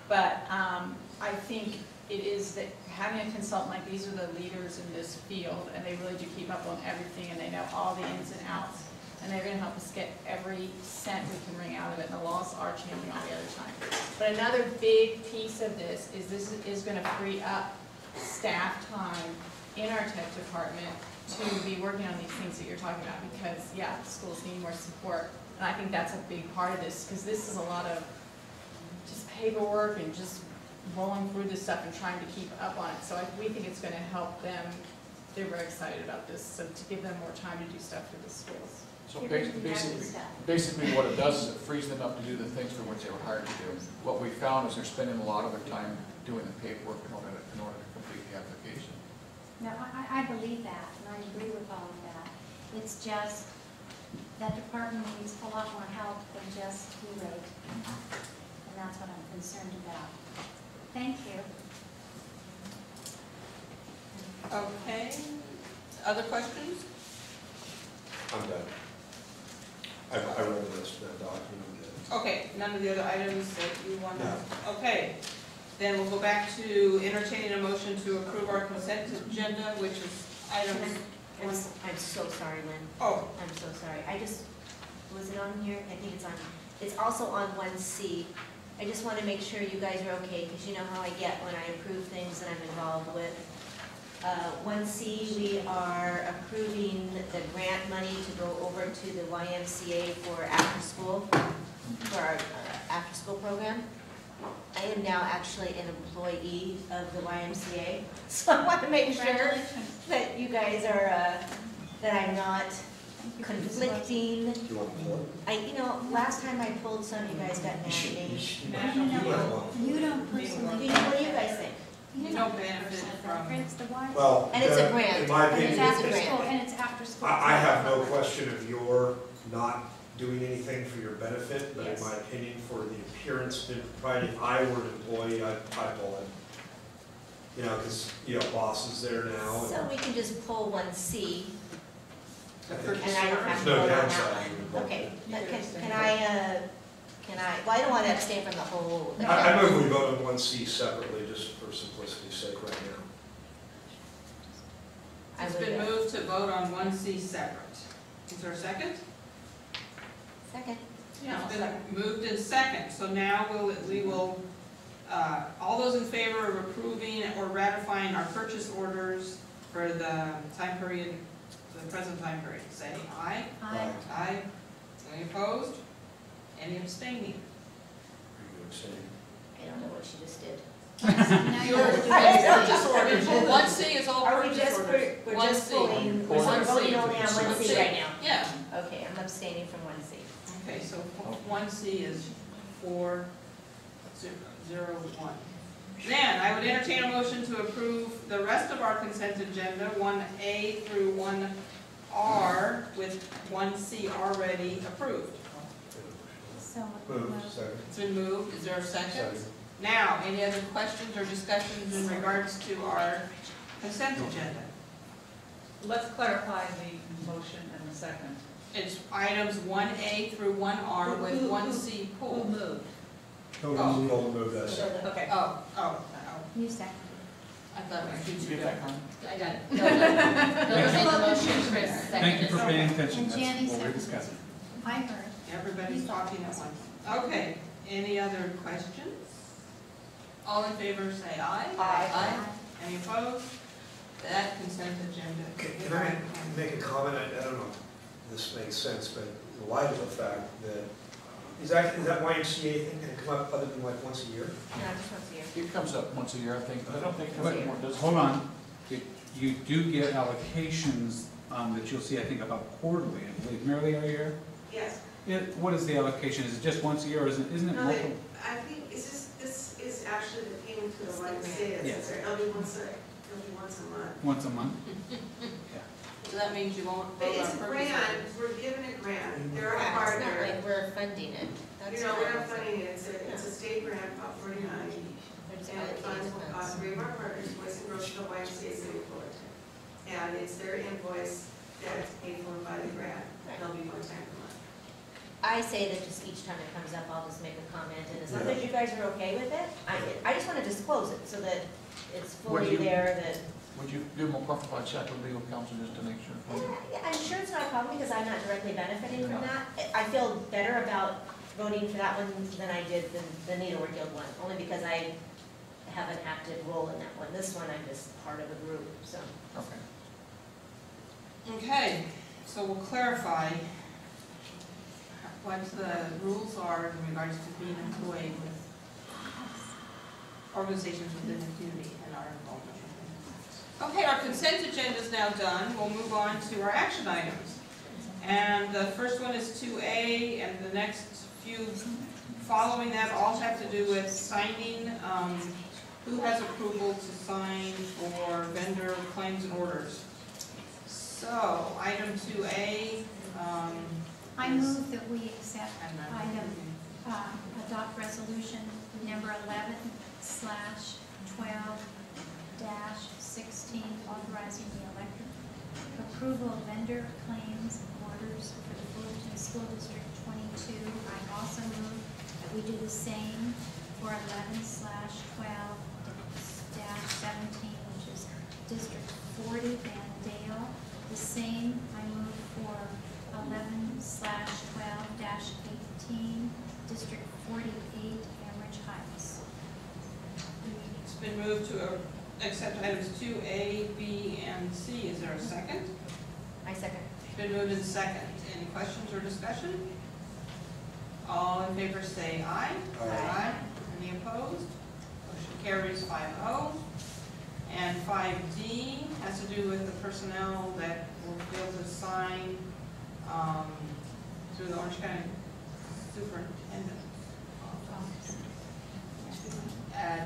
but I think it is that having a consultant like these are the leaders in this field, and they really do keep up on everything, and they know all the ins and outs, and they're going to help us get every cent we can wring out of it, and the laws are changing all the other time. But another big piece of this is going to free up staff time in our tech department to be working on these things that you're talking about, because, yeah, schools need more support, and I think that's a big part of this, because this is a lot of just paperwork and just rolling through this stuff and trying to keep up on it. So we think it's going to help them. They're very excited about this, so to give them more time to do stuff for the schools. So basically what it does is it frees them up to do the things for which they were hired to do. What we found is they're spending a lot of their time doing the paperwork in order to complete the application. No, I believe that, and I agree with all of that. It's just, that department needs a lot more help than just E-rate. And that's what I'm concerned about. Thank you. Okay, other questions? I'm done. I read this document. Okay, none of the other items that you want to? No. Okay, then we'll go back to entertaining a motion to approve our consent agenda, which is items. I'm so sorry, Lynn. Oh, I'm so sorry. Was it on here? I think it's on, it's also on 1C. I just want to make sure you guys are okay, because you know how I get when I approve things that I'm involved with. 1C, we are approving the grant money to go over to the YMCA for after school, for our after school program. I am now actually an employee of the YMCA, so I want to make sure that you guys are, that I'm not conflicting. Do you want to pull it? Last time I pulled some, you guys got mad at me. You don't personally. What do you guys think? no benefit from. It's the one. Well, And it's a grant. in my And opinion, it's after grant. school, and it's after school. I have no question of your not doing anything for your benefit, but in Yes. my opinion, for the appearance and propriety, if I were an employee, I'd pull it. Because, boss is there now. So we can just pull 1C, And and I don't have to There's no vote on that downside. one. Okay, but well, I don't want to abstain from the whole. I move we vote on 1C separately, just for simplicity's sake right now. It's been moved to vote on 1C separate. Is there a second? Second. Yeah, it's been moved in second, so now we will, all those in favor of approving or ratifying our purchase orders for the time period, the present time period, say aye. Aye. Aye. Any opposed? Any abstaining? Are you abstaining? I don't know what she just did. Now you're Purchase orders, 1C is all Are we purchase just, orders. we're just 1C. pulling, we're 1C. voting only on 1C right now? Yeah. Okay, I'm abstaining from 1C. Okay, so 1C is 401. Then I would entertain a motion to approve the rest of our consent agenda, 1A through 1R, with 1C already approved. So. Move, second. It's been moved. Is there a second? Second. Now, any other questions or discussions in regards to our consent agenda? Let's clarify the motion and the second. It's items 1A through 1R with 1C Who pulled. moved? Don't move that second. Okay. Oh. You second. I thought it was you two. Get that, Carmen? I got it. Hilda made the motion, Chris seconded. Thank you for paying attention. And That's Janny what we're seconded. discussing. I heard. Everybody's talking at once. Okay, any other questions? All in favor say aye. Aye. Any opposed? That consent agenda. Can I make a comment? I don't know if this makes sense, but in light of the fact that Is that YMCA thing gonna come up other than like once a year? No, just once a year. It comes up once a year, I think, but I don't think it comes up more, does it? Hold on, you do get allocations that you'll see, I think, about quarterly, I believe. Mary Lee, are you here? Yes. What is the allocation? Is it just once a year, or isn't it No, multiple? I think, this is actually the payment to the YMCA. Yes. It'll be once a month. Once a month? So that means you won't But vote it's on a purpose. grant, we're given a grant, they're a Yeah, it's partner. not like we're funding it. That's You know, we're not fine. funding it, it's a state grant, Prop 49. They're just And it funds, allocating funds. three of our partners, Boys and Girls Club YMCA City of Fullerton. And it's their invoice that's paid for by the grant, they'll be one time per month. I say that just each time it comes up, I'll just make a comment, and as long as you guys are okay with it, I just want to disclose it so that it's Would fully you- there, that, Would you give them a qualified check with legal counsel just to make sure? yeah, I'm sure it's not a problem because I'm not directly benefiting from You're that. I feel better about voting for that one than I did the Needlework Guild one, only because I have an active role in that one. This one, I'm just part of a group, so. Okay. Okay, so we'll clarify what the rules are in regards to being employed with organizations within the community and our involvement. Okay, our consent agenda is now done. We'll move on to our action items. And the first one is 2A, and the next few following that all have to do with signing. Who has approval to sign for vendor claims and orders? So, item 2A. I move that we accept adopt resolution number 11/12-16, authorizing the electric approval of vendor claims and orders for the Fullerton School District 22. I also move that we do the same for 11/12-17, which is District 40, Vandale. The same I move for 11/12-18, District 48, Amherst Heights. It's been moved to accept items 2A, B, and C. Is there a second? I second. It's been moved in second. Any questions or discussion? All in favor say aye. Aye. Any opposed? Motion carries 5-0. And 5D has to do with the personnel that will be able to sign through the Orange County Superintendent,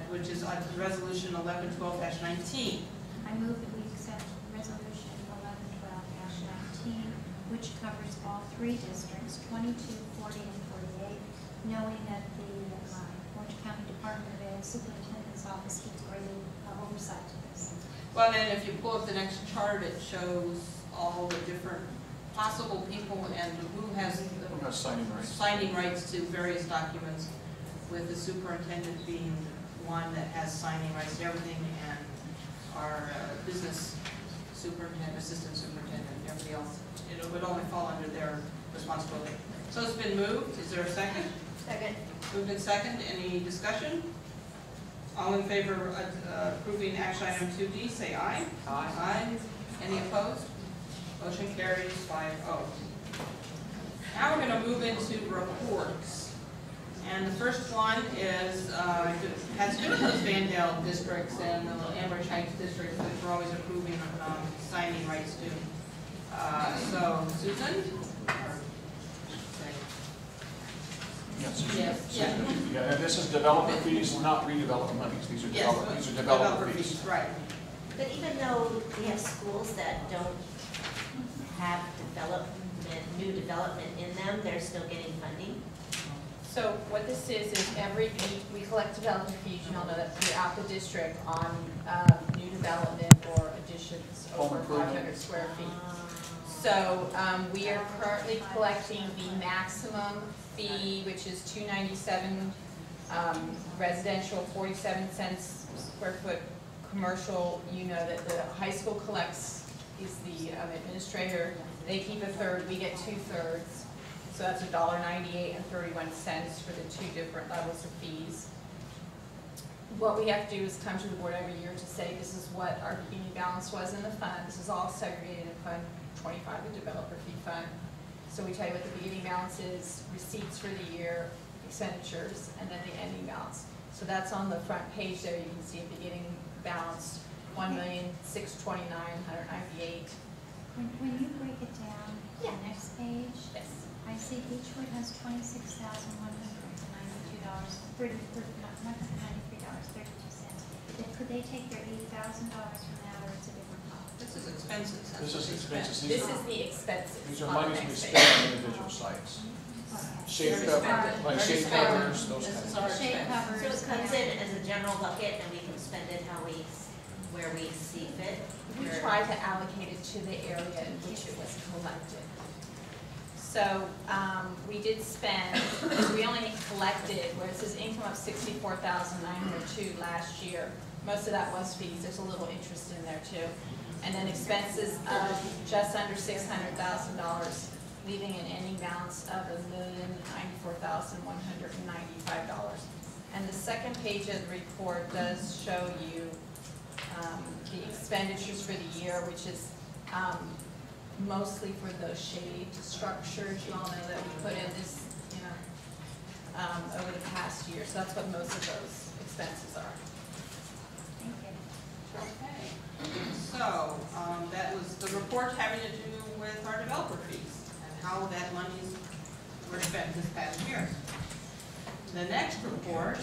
which is on resolution 11/12-19. I move that we accept resolution 11/12-19, which covers all three districts, 22, 40, and 48, knowing that the Orange County Department of Ed Superintendent's Office keeps great oversight to this. Well, then if you pull up the next chart, it shows all the different possible people and who has Who has signing rights? signing rights to various documents, with the superintendent being one that has signing rights to everything, and our business superintendent, assistant superintendent, and everybody else. It would only fall under their responsibility. So it's been moved. Is there a second? Second. Moved in second. Any discussion? All in favor of approving action item 2D, say aye. Aye. Aye. Any opposed? Motion carries 5-0. Now we're going to move into reports. And the first one is, has to do with those Vandale districts and the Amherst Heights districts that we're always approving signing rights to. So, Susan? Yes. Yes. Yeah, and this is development fees, not redevelopment monies. These are development fees. Right. But even though we have schools that don't have new development in them, they're still getting funding? So what this is every week we collect development fees, you all know that, throughout the district on new development or additions over 500 square feet. So we are currently collecting the maximum fee, which is $297 residential, 47 cents square foot commercial. You know that the high school collects, is the administrator. They keep a third, we get 2/3. So that's $1.98 and 31 cents for the two different levels of fees. What we have to do is come to the board every year to say this is what our beginning balance was in the fund. This is all segregated in Fund 25, the developer fee fund. So we tell you what the beginning balance is, receipts for the year, expenditures, and then the ending balance. So that's on the front page there. You can see a beginning balance, $1,629,198. When you break it down, the next page, Yes. I see Beechwood has $26,193.32. Could they take their $8,000 from that, or it's a different cost? This is expenses. This is expenses. This is the expenses. These are on the monies we next spend page. on individual sites. Shade They're cover, expended. like They're shade expended. covers, those This kinds is of our things. So Shade expense. covers. it comes in as a general bucket and we can spend it where we see fit? We Or- try to allocate it to the area in which it was collected. So, we did spend, we only collected, where it says income of $64,902 last year. Most of that was fees, there's a little interest in there too. And then expenses of just under $600,000, leaving an ending balance of $1,094,195. And the second page of the report does show you the expenditures for the year, which is mostly for those shade structures. You all know that we put in this, over the past year. So that's what most of those expenses are. Thank you. Okay. So, that was the report having to do with our developer fees and how that monies were spent this past year. The next report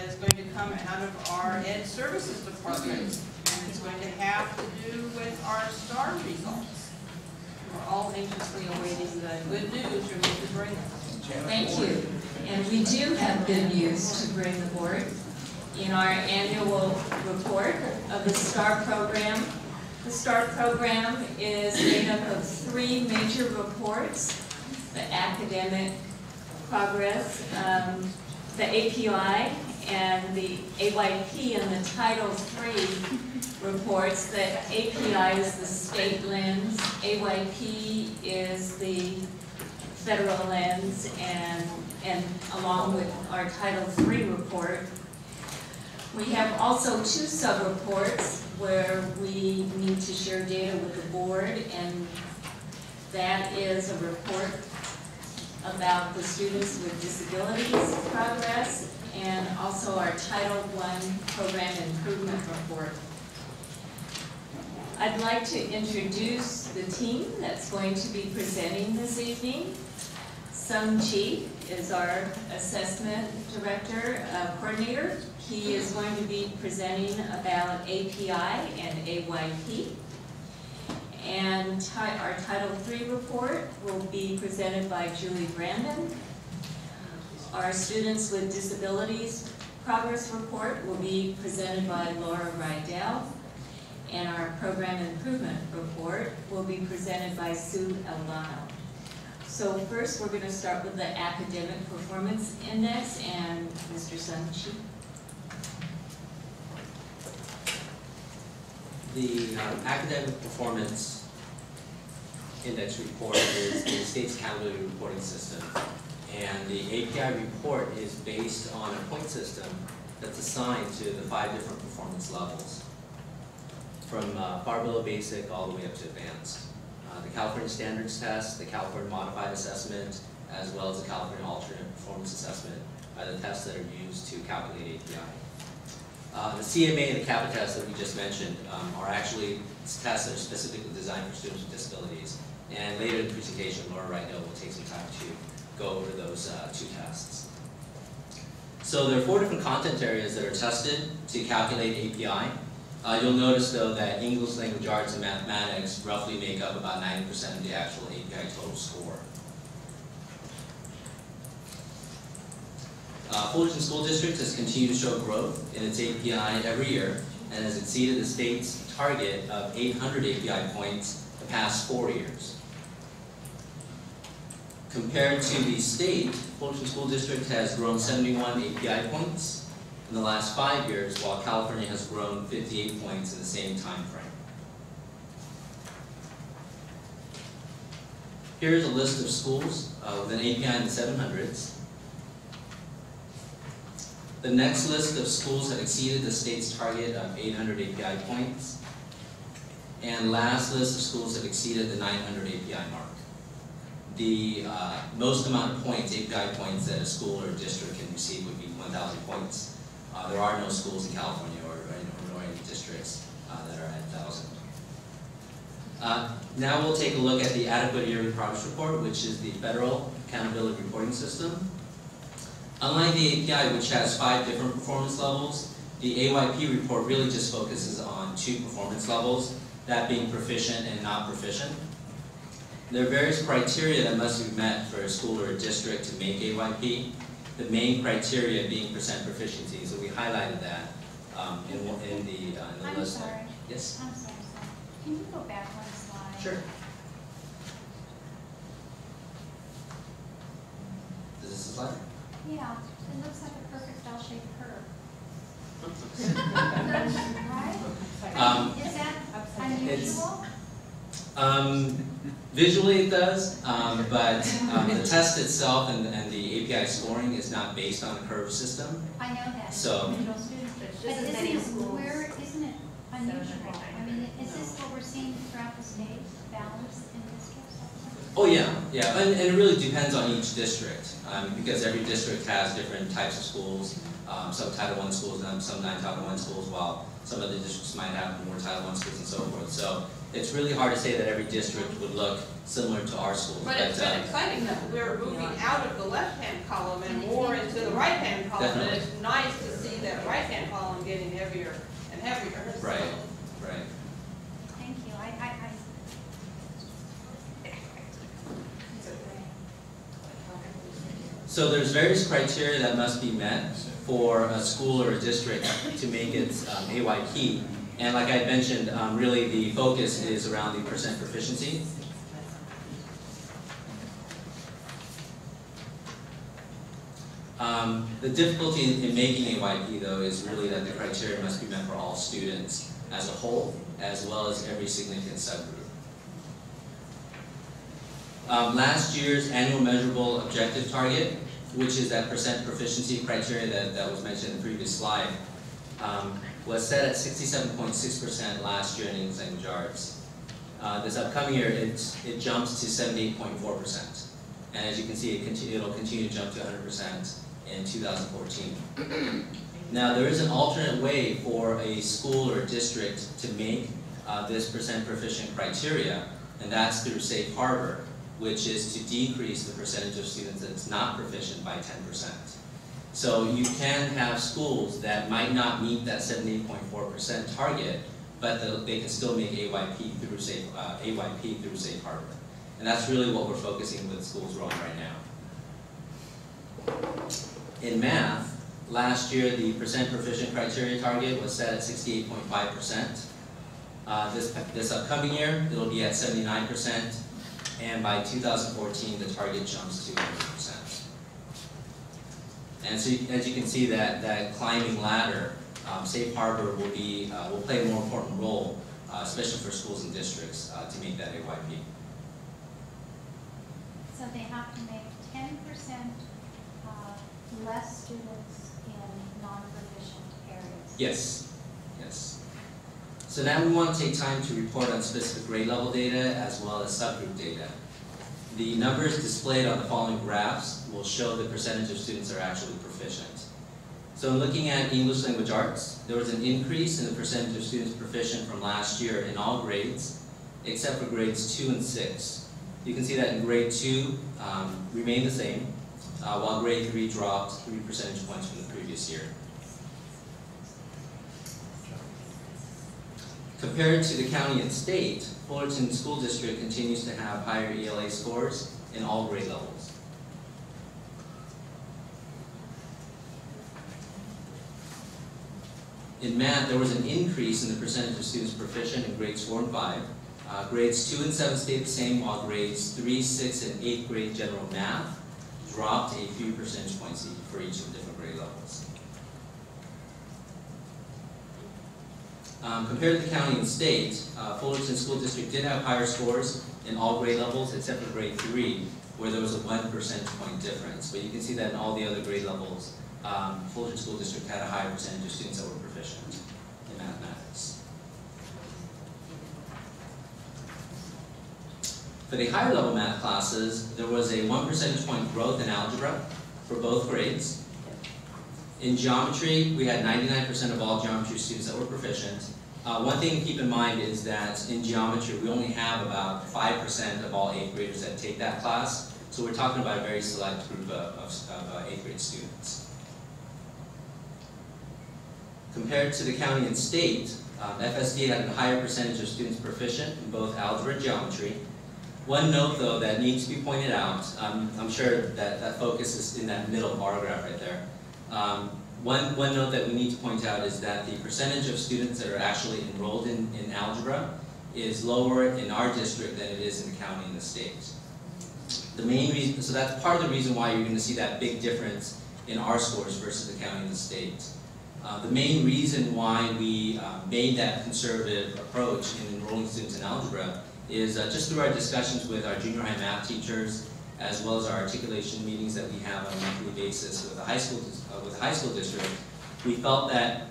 is going to come out of our Ed Services Department, and it's going to have to do with our STAR results. We're all anxiously awaiting the good news you're going to bring us. Thank you. And we do have good news to bring the board. In our annual report of the STAR program, the STAR program is made up of 3 major reports: the academic progress, the API, and the AYP, and the Title III reports. The API is the state lens, AYP is the federal lens, and along with our Title III report. We have also 2 sub-reports where we need to share data with the board, and that is a report about the students with disabilities progress, and also our Title I program improvement report. I'd like to introduce the team that's going to be presenting this evening. Sung Chi is our assessment director, coordinator. He is going to be presenting about API and AYP. And our Title III report will be presented by Julie Brandon. Our Students with Disabilities Progress Report will be presented by Laura Rydell. And our Program Improvement Report will be presented by Sue Albano. So first, we're going to start with the Academic Performance Index, and Mr. Sung Chi. The Academic Performance Index report is the state's accountability reporting system. And the API report is based on a point system that's assigned to the 5 different performance levels, from far below basic all the way up to advanced. The California Standards Test, the California Modified Assessment, as well as the California Alternate Performance Assessment are the tests that are used to calculate API. The CMA and the CAPA tests that we just mentioned are actually tests that are specifically designed for students with disabilities. And later in the presentation, Laura Rydell will take some time to go over those 2 tests. So there are 4 different content areas that are tested to calculate API. You'll notice though that English, language arts, and mathematics roughly make up about 90% of the actual API total score. Fullerton School District has continued to show growth in its API every year and has exceeded the state's target of 800 API points the past 4 years. Compared to the state, Fullerton School District has grown 71 API points in the last 5 years, while California has grown 58 points in the same time frame. Here's a list of schools with an API in the 700s. The next list of schools have exceeded the state's target of 800 API points. And last list of schools have exceeded the 900 API mark. the most amount of points, API points that a school or a district can receive would be 1,000 points. There are no schools in California or any districts that are at 1,000. Now we'll take a look at the Adequate Yearly Progress Report, which is the federal accountability reporting system. Unlike the API, which has 5 different performance levels, the AYP report really just focuses on 2 performance levels, that being proficient and not proficient. There are various criteria that must be met for a school or a district to make AYP. The main criteria being percent proficiency, so we highlighted that in the list. Sorry. Yes? I'm sorry. Can you go back one slide? Sure. Is this a slide? Yeah, it looks like a perfect bell-shaped curve. Right? Is that unusual? Visually it does, but the test itself and the API scoring is not based on a curve system. I know that. So, But isn't it unusual? I mean, is this what we're seeing throughout the state, balance in districts? oh yeah, and it really depends on each district, because every district has different types of schools, some Title I schools and some non-Title I schools, while some other districts might have more Title I schools and so forth. So it's really hard to say that every district would look similar to our schools. But it's been exciting that we're moving out of the left-hand column and more into the right-hand column. Definitely. And it's nice to see that right-hand column getting heavier and heavier. So. Right. Thank you. So there's various criteria that must be met for a school or a district to make its AYP. And like I mentioned, really the focus is around the percent proficiency. The difficulty in making AYP though is really that the criteria must be met for all students as a whole, as well as every significant subgroup. Last year's annual measurable objective target, which is that percent proficiency criteria that was mentioned in the previous slide, was set at 67.6% last year in English language arts. This upcoming year, it jumps to 78.4%. And as you can see, it'll continue to jump to 100% in 2014. Now, there is an alternate way for a school or district to make this percent proficient criteria, and that's through Safe Harbor, which is to decrease the percentage of students that's not proficient by 10%. So you can have schools that might not meet that 78.4% target, but they can still make AYP through Safe Harbor. And that's really what we're focusing with schools we're on right now. In math, last year the percent proficient criteria target was set at 68.5%. This upcoming year, it'll be at 79%, and by 2014, the target jumps to 100%. And so, as you can see, that climbing ladder, Safe Harbor will play a more important role, especially for schools and districts, to make that AYP. So they have to make 10% less students in non-proficient areas? Yes. So now we want to take time to report on specific grade level data as well as subgroup data. The numbers displayed on the following graphs will show the percentage of students that are actually proficient. So in looking at English language arts, there was an increase in the percentage of students proficient from last year in all grades, except for grades 2 and 6. You can see that in grade 2 remained the same, while grade 3 dropped 3 percentage points from the previous year. Compared to the county and state, Fullerton School District continues to have higher ELA scores in all grade levels. In math, there was an increase in the percentage of students proficient in grades 4 and 5. Grades 2 and 7 stayed the same, while grades 3, 6, and 8th grade general math dropped a few percentage points for each of the different grade levels. Compared to the county and state, Fullerton School District did have higher scores in all grade levels except for grade 3, where there was a 1 percentage point difference. But you can see that in all the other grade levels, Fullerton School District had a higher percentage of students that were proficient in mathematics. For the higher level math classes, there was a 1 percentage point growth in algebra for both grades. In geometry, we had 99% of all geometry students that were proficient. One thing to keep in mind is that in geometry, we only have about 5% of all 8th graders that take that class. So we're talking about a very select group of 8th grade students. Compared to the county and state, FSD had a higher percentage of students proficient in both algebra and geometry. One note, though, that needs to be pointed out, I'm sure that focus is in that middle bar graph right there. One note that we need to point out is that the percentage of students that are actually enrolled in algebra is lower in our district than it is in the county and the state. The main reason, so that's part of the reason why you're going to see that big difference in our scores versus the county and the state. The main reason why we made that conservative approach in enrolling students in algebra is just through our discussions with our junior high math teachers, as well as our articulation meetings that we have on a monthly basis with the high school district. We felt that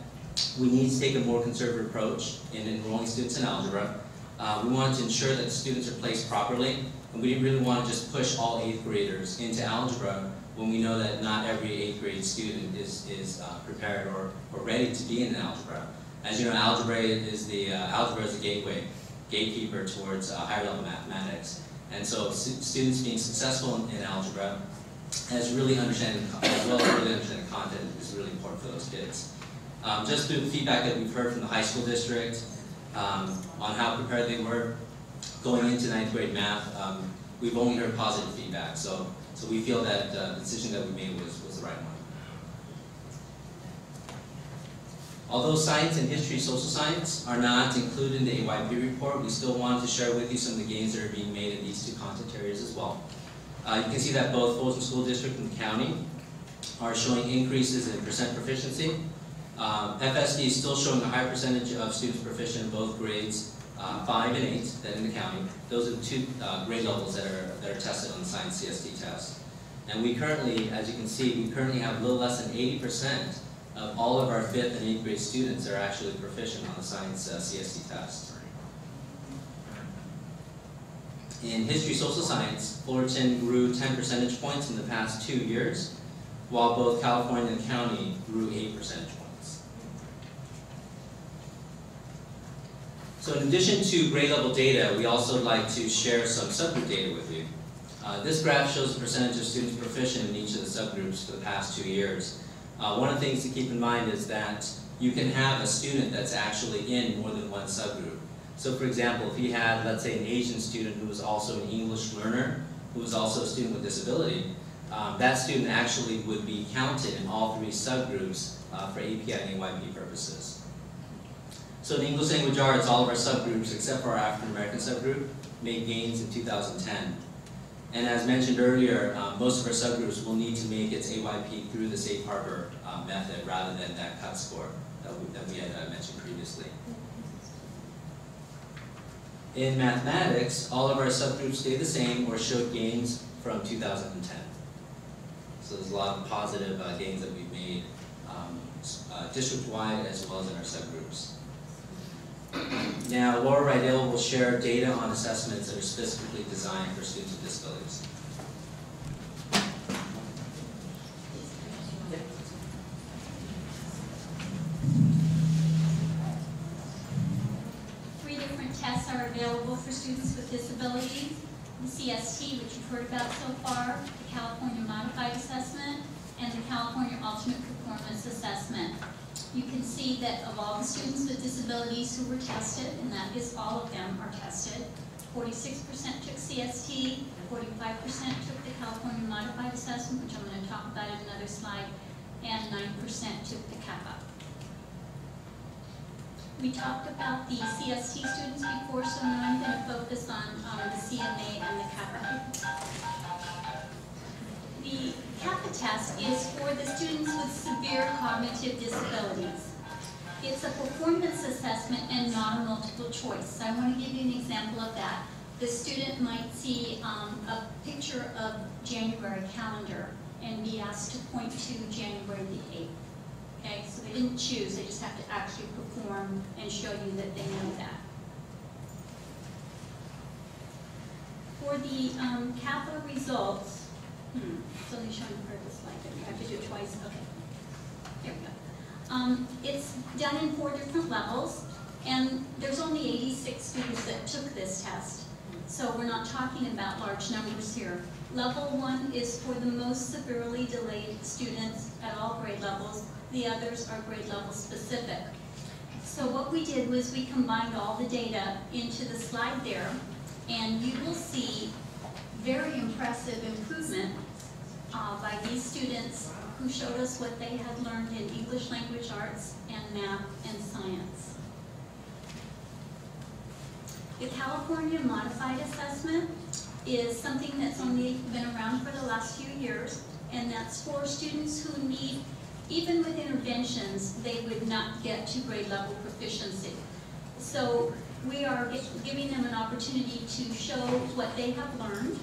we need to take a more conservative approach in enrolling students in algebra. We wanted to ensure that the students are placed properly, and we didn't really want to just push all 8th graders into algebra when we know that not every 8th grade student is prepared or ready to be in algebra. As you know, algebra is the gatekeeper towards higher level mathematics. And so students being successful in algebra, as well as really understanding content, is really important for those kids. Just through the feedback that we've heard from the high school district on how prepared they were going into 9th grade math, we've only heard positive feedback. So we feel that the decision that we made was the right one. Although science and history, social science are not included in the AYP report, we still wanted to share with you some of the gains that are being made in these two content areas as well. You can see that both Fullerton School District and the county are showing increases in percent proficiency. FSD is still showing a higher percentage of students proficient in both grades 5 and 8 than in the county. Those are the two grade levels that are tested on the science CST test. And we currently, as you can see, we currently have a little less than 80% of all of our 5th and 8th grade students are actually proficient on the science CST test. In history, social science, Fullerton grew 10 percentage points in the past 2 years, while both California and the county grew 8 percentage points. So in addition to grade level data, we also like to share some subgroup data with you. This graph shows the percentage of students proficient in each of the subgroups for the past 2 years. One of the things to keep in mind is that you can have a student that's actually in more than one subgroup. So for example, if you had, let's say, an Asian student who was also an English learner, who was also a student with disability, that student actually would be counted in all 3 subgroups for API and AYP purposes. So in English language arts, all of our subgroups, except for our African American subgroup, made gains in 2010. And as mentioned earlier, most of our subgroups will need to make its AYP through the safe harbor method rather than that cut score that we had mentioned previously. In mathematics, all of our subgroups stayed the same or showed gains from 2010. So there's a lot of positive gains that we've made district-wide as well as in our subgroups. Now, Laura Rydell will share data on assessments that are specifically designed for students with disabilities. 3 different tests are available for students with disabilities. The CST, which you've heard about so far, the California Modified Assessment, and the California Ultimate Performance Assessment. You can see that of all the students with disabilities who were tested, and that is all of them are tested, 46% took CST, 45% took the California Modified Assessment, which I'm going to talk about in another slide, and 9% took the CAPA. We talked about the CST students before, so now I'm going to focus on the CMA and the CAPA. The CAPA test is for the students with severe cognitive disabilities. It's a performance assessment and not a multiple choice. So I want to give you an example of that. The student might see a picture of January calendar and be asked to point to January the 8th. Okay, so they didn't choose, they just have to actually perform and show you that they know that. For the capital results, it's only showing part of the slide, but you have to do it twice, okay. There we go. It's done in 4 different levels, and there's only 86 students that took this test. So we're not talking about large numbers here. Level 1 is for the most severely delayed students at all grade levels. The others are grade level specific. So what we did was we combined all the data into the slide there, and you will see very impressive improvement by these students who showed us what they had learned in English language arts and math and science. The California Modified Assessment is something that's only been around for the last few years, and that's for students who need, even with interventions, they would not get to grade level proficiency. So we are giving them an opportunity to show what they have learned,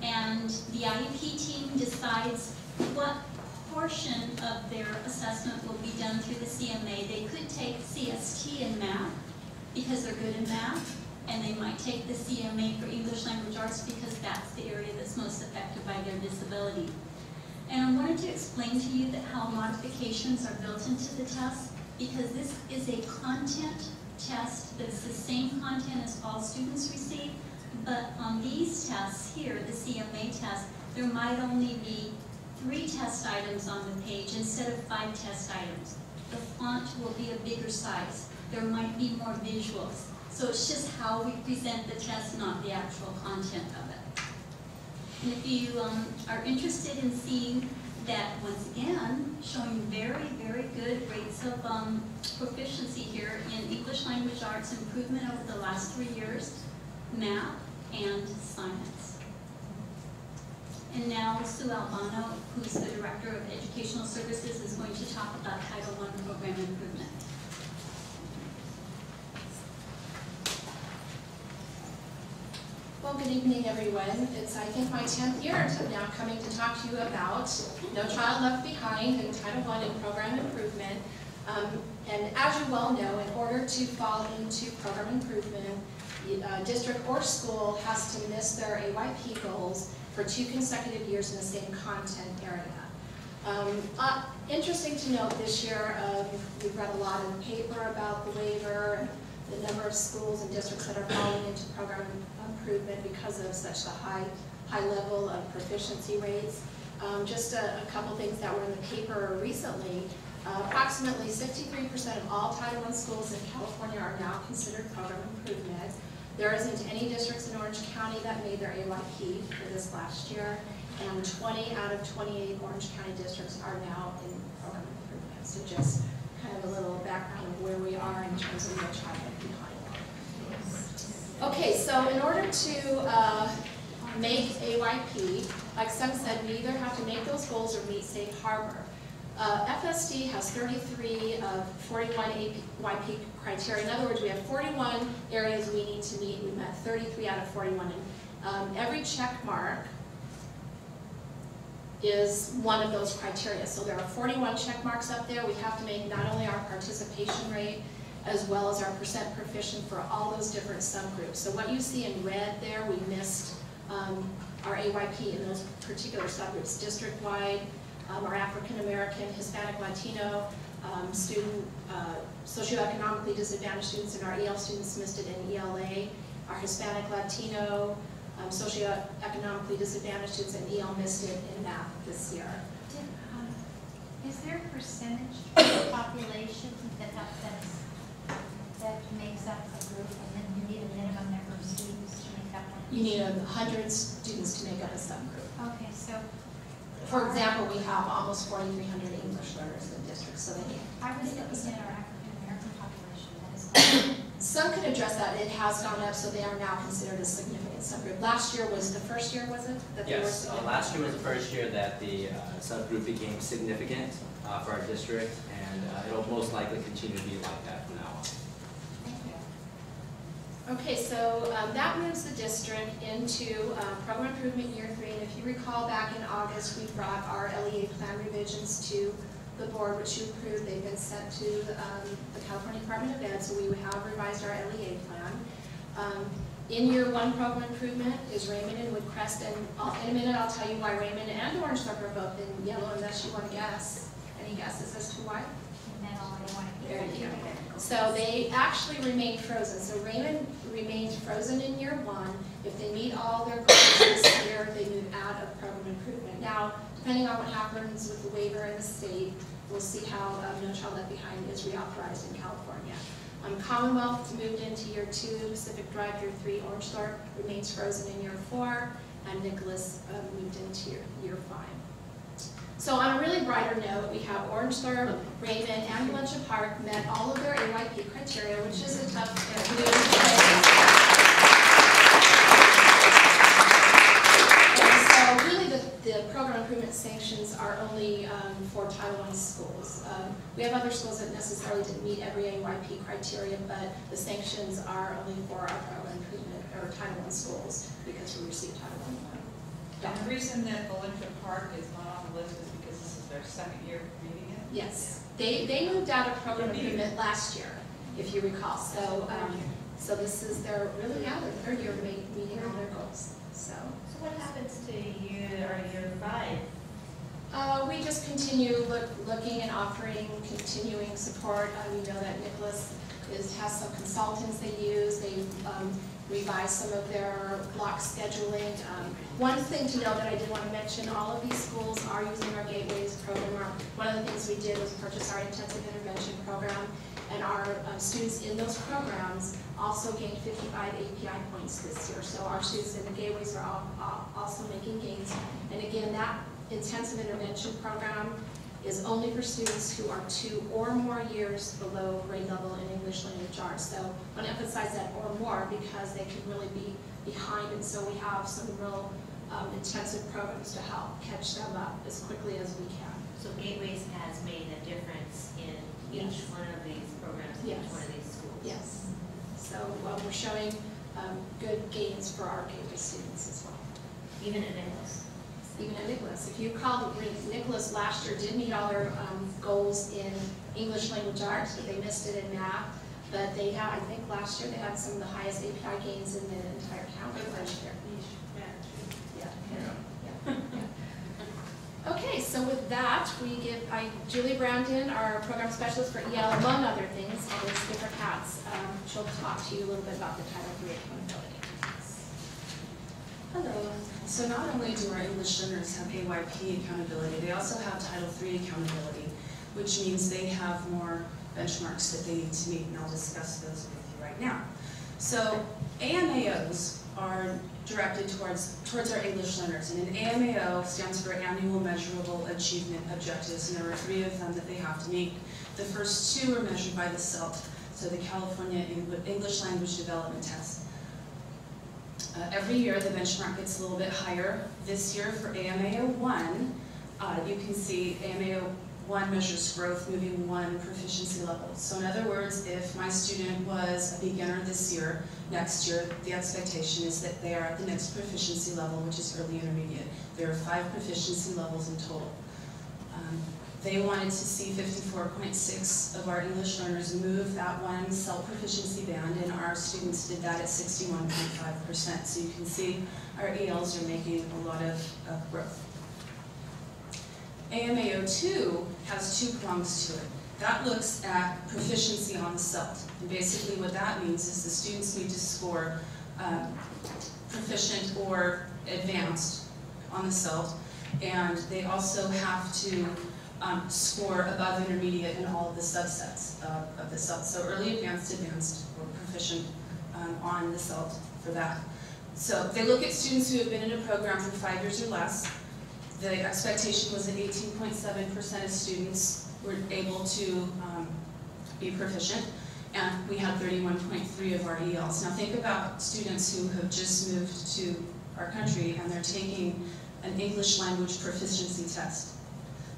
and the IEP team decides what portion of their assessment will be done through the CMA. They could take CST in math because they're good in math, and they might take the CMA for English language arts because that's the area that's most affected by their disability. And I wanted to explain to you that how modifications are built into the test, because this is a content test that's the same content as all students receive, but on these tests here, the CMA test, there might only be 3 test items on the page instead of 5 test items. The font will be a bigger size. There might be more visuals. So it's just how we present the test, not the actual content of it. And if you are interested in seeing that, once again, showing very, very good rates of proficiency here in English language arts improvement over the last 3 years, math and science. And now Sue Albano, who's the Director of Educational Services, is going to talk about Title I program improvement. Well, good evening, everyone. It's, I think, my 10th year now coming to talk to you about No Child Left Behind and Title I and program improvement. And as you well know, in order to fall into program improvement, district or school has to miss their AYP goals for 2 consecutive years in the same content area. Interesting to note this year, we've read a lot of paper about the waiver, the number of schools and districts that are falling into program improvement because of such a high level of proficiency rates. Just a couple things that were in the paper recently. Approximately 63% of all Title I schools in California are now considered program improvement. There isn't any districts in Orange County that made their AYP for this last year, and 20 out of 28 Orange County districts are now in program improvement. So just kind of a little background of where we are in terms of No Child Left Behind. Okay, so in order to make AYP, like Sun said, we either have to make those goals or meet Safe Harbor. FSD has 33 of 41 AYP criteria. In other words, we have 41 areas we need to meet. We met 33 out of 41. And every check mark is one of those criteria. So there are 41 check marks up there. We have to make not only our participation rate, as well as our percent proficient for all those different subgroups. So what you see in red there, we missed our AYP in those particular subgroups, district-wide. Our African American, Hispanic, Latino student, socioeconomically disadvantaged students, and our EL students missed it in ELA. Our Hispanic, Latino, socioeconomically disadvantaged students in EL missed it in math this year. Is there a percentage of the population that makes up a group, and then you need a minimum number of students to make up one? You need 100 students to make up a subgroup. Okay, so. For example, we have almost 4,300 English learners in the district, so they need. I was looking at our African American population. That is Some could address that. It has gone up, so they are now considered a significant subgroup. Last year was the first year, was it? That they were Yes, significant? last year was the first year that the subgroup became significant for our district, and it'll most likely continue to be like that from now on. Okay, so that moves the district into program improvement year 3. And if you recall, back in August, we brought our LEA plan revisions to the board, which you approved. They've been sent to the California Department of Ed, so we have revised our LEA plan. In year one program improvement is Raymond and Woodcrest, and in a minute I'll tell you why Raymond and Orangeburg are both in yellow, unless you want to guess. Any guesses as to why? There you go. So they actually remain frozen. So Raymond remains frozen in year one. If they meet all their goals this year, they move out of program improvement. Now, depending on what happens with the waiver in the state, we'll see how No Child Left Behind is reauthorized in California. Commonwealth moved into year 2, Pacific Drive year 3, Orangethorpe remains frozen in year 4, and Nicholas moved into year 5. So on a really brighter note, we have Orangethorpe, Raymond, and Blanchard Park met all of their AYP criteria, which is a tough and so really the program improvement sanctions are only for Title I schools. We have other schools that necessarily didn't meet every AYP criteria, but the sanctions are only for our program improvement or Title I schools because we received Title I funding. And the reason that Blanchard Park is not on the list is because this is their second year reading it? Yes, they moved out of program improvement last year, if you recall. So so this is their their third year meeting all their goals. So what happens to year 5? We just continue looking and offering continuing support. We know that Nicholas has some consultants they use. They revise some of their block scheduling. One thing to know that I did want to mention, all of these schools are using our Gateways program. One of the things we did was purchase our intensive intervention program, and our students in those programs also gained 55 API points this year. So our students in the Gateways are also making gains. And again, that intensive intervention program is only for students who are 2 or more years below grade level in English language arts. So I want to emphasize that or more because they can really be behind, and so we have some real intensive programs to help catch them up as quickly as we can. So Gateways has made a difference in each one of these programs, in each one of these schools? Yes. So we're showing good gains for our Gateway students as well. Even at Nicholas? Even at Nicholas. If you recall, Nicholas last year did meet all their goals in English language arts, but they missed it in math. But they had, I think last year, they had some of the highest API gains in the entire county last year. Yeah. Okay, so with that, we give Julie Brandon, our program specialist for EL, among other things, all those different hats. She'll talk to you a little bit about the Title III accountability. Hello. So not only do our English learners have AYP accountability, they also have Title III accountability, which means they have more benchmarks that they need to meet, and I'll discuss those with you right now. So AMAOs are directed towards our English learners, and an AMAO stands for Annual Measurable Achievement Objectives, and there are 3 of them that they have to meet. The first 2 are measured by the CELT, so the California English Language Development Test. Every year the benchmark gets a little bit higher. This year for AMAO 1, you can see AMAO 1 measures growth moving 1 proficiency level. So in other words, if my student was a beginner this year, next year the expectation is that they are at the next proficiency level, which is early intermediate. There are 5 proficiency levels in total. They wanted to see 54.6 of our English learners move that 1 CELT proficiency band, and our students did that at 61.5%. So you can see our ELs are making a lot of growth. AMAO 2 has 2 prongs to it. That looks at proficiency on the CELT. And basically what that means is the students need to score proficient or advanced on the CELT, and they also have to score above intermediate in all of the subsets of the CELT. So early advanced, advanced, or proficient on the CELT for that. So they look at students who have been in a program for 5 years or less. The expectation was that 18.7% of students were able to be proficient, and we had 31.3 of our ELs. Now think about students who have just moved to our country and they're taking an English language proficiency test.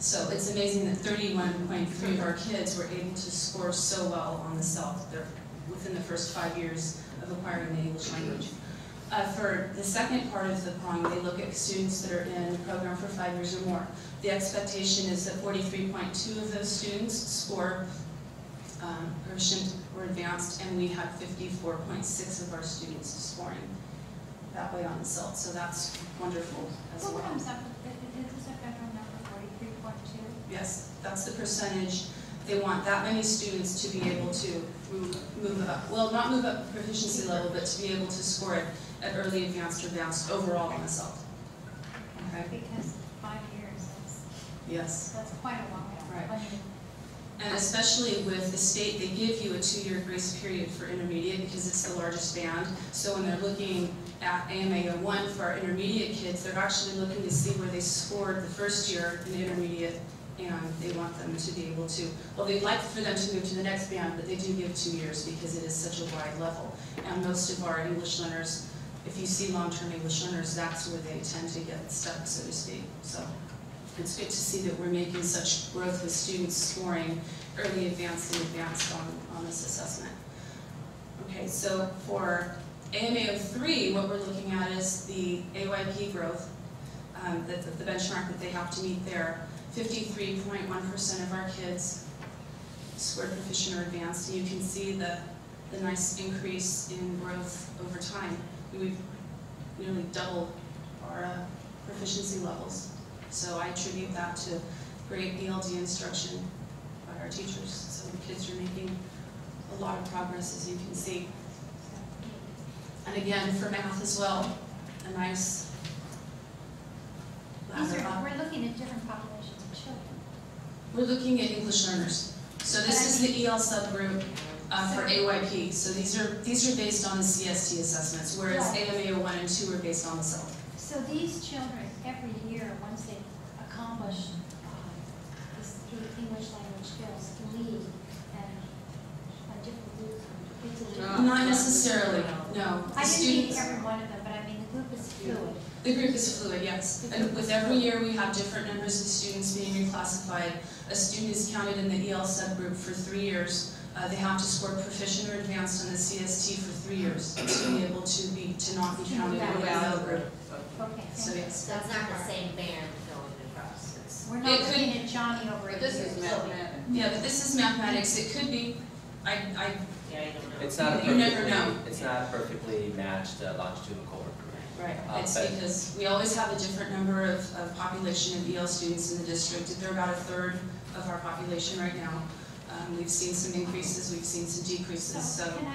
So it's amazing that 31.3 of our kids were able to score so well on the CELT. They're within the first 5 years of acquiring the English language. For the second part of the prong, they look at students that are in the program for 5 years or more. The expectation is that 43.2 of those students score proficient or advanced, and we had 54.6 of our students scoring that way on the SILT, so that's wonderful as well. What comes up, is a federal number 43.2? Yes, that's the percentage. They want that many students to be able to move up, well, not move up proficiency level, but to be able to score it at early advanced or advanced overall on the SILT. Okay? Because 5 years, Yes. that's quite a while. Right. I mean, And especially with the state, they give you a 2-year grace period for intermediate because it's the largest band. So when they're looking at AMA 01 for our intermediate kids, they're actually looking to see where they scored the first year in intermediate, and they want them to be able to, well, they'd like for them to move to the next band, but they do give 2 years because it is such a wide level. And most of our English learners, if you see long-term English learners, that's where they tend to get stuck, so to speak. So it's good to see that we're making such growth with students scoring early advanced and advanced on this assessment. Okay, so for AMA 03, what we're looking at is the AYP growth, the benchmark that they have to meet there. 53.1% of our kids scored proficient or advanced, and you can see the nice increase in growth over time. We've nearly doubled our proficiency levels. So I attribute that to great ELD instruction by our teachers. So the kids are making a lot of progress, as you can see. And again, for math as well, a nice ladder up. We're looking at different populations of children. We're looking at English learners. So this is the EL subgroup for AYP. So these are based on the CST assessments, whereas AMA 01 and 2 are based on the SELF. So these children, every year, once they accomplish this English language skills, leave and a different group. Not necessarily, no. I didn't mean every one of them, but I mean the group is fluid. The group is fluid, yes. And with every year, we have different numbers of students being reclassified. A student is counted in the EL subgroup for 3 years. They have to score proficient or advanced on the CST for 3 years to be able to not be counted in the EL group. Okay. So yes. So it's not the same band going across. We're not looking at Johnny over But at this is mathematics. Yeah, but this is mathematics. It could be. Yeah, I don't know. It's not You never know. It's not a perfectly matched longitudinal cohort. Right, it's but- because we always have a different number of population of EL students in the district. They're about 1/3 of our population right now. We've seen some increases, we've seen some decreases, so. Can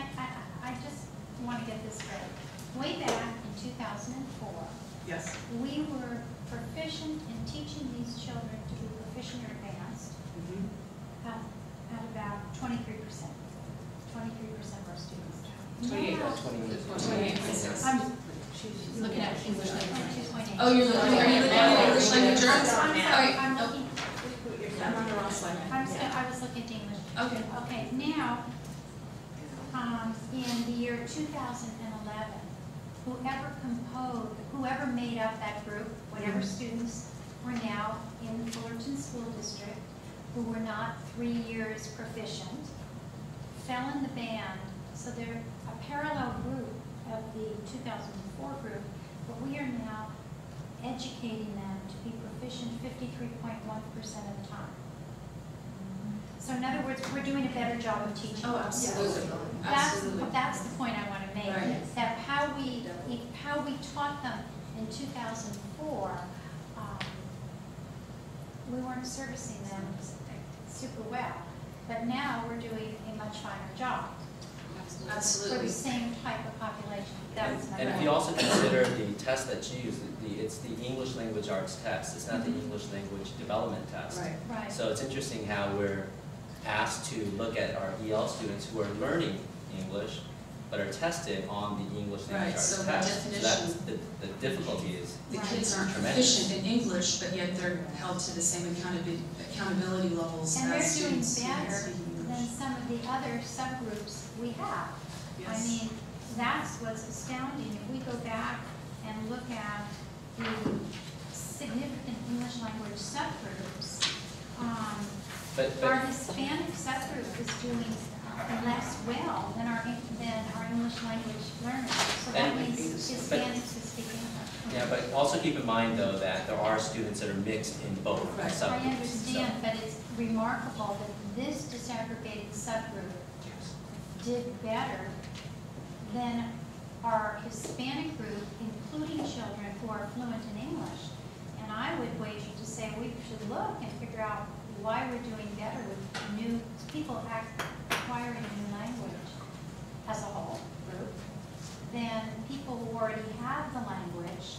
I just want to get this straight. Way back in 2004, Yes. we were proficient in teaching these children to be proficient or advanced at about 23%. 23% of our students. 28.6. I'm Looking at English language. Oh, are you looking at English language arts? I'm sorry, Okay. I'm looking, I'm on the wrong slide. I was looking at English. Okay. Okay, now, in the year 2011, whoever made up that group, whatever students were now in the Fullerton School District, who were not 3 years proficient, fell in the band, so they're a parallel group of the 2004 group, but we are now educating them to be proficient 53.1% of the time. So in other words, we're doing a better job of teaching. Oh, absolutely. That's the point I want to make. Right. That how we taught them in 2004, we weren't servicing them super well. But now we're doing a much finer job. Absolutely. For the same type of population. And if you also consider the test that's used, it's the English language arts test. It's not the English language development test. Right. Right. So it's interesting how we're asked to look at our EL students who are learning English, but are tested on the English language arts so test. by definition, So that's the difficulty is the kids aren't tremendous. proficient in English, but yet they're held to the same accountability levels And they're as doing students. better than some of the other subgroups we have. I Yes. mean, that's what's astounding. If we go back and look at the significant English language subgroups, our Hispanic subgroup is doing less well than our English language learners. So that means Hispanics who speak English. Yeah, but also keep in mind though that there are students that are mixed in both subgroups. I understand, but it's remarkable that this disaggregated subgroup did better than our Hispanic group, including children who are fluent in English. And I would wager to say we should look and figure out why we're doing better with new people acquiring a new language as a whole group than people who already have the language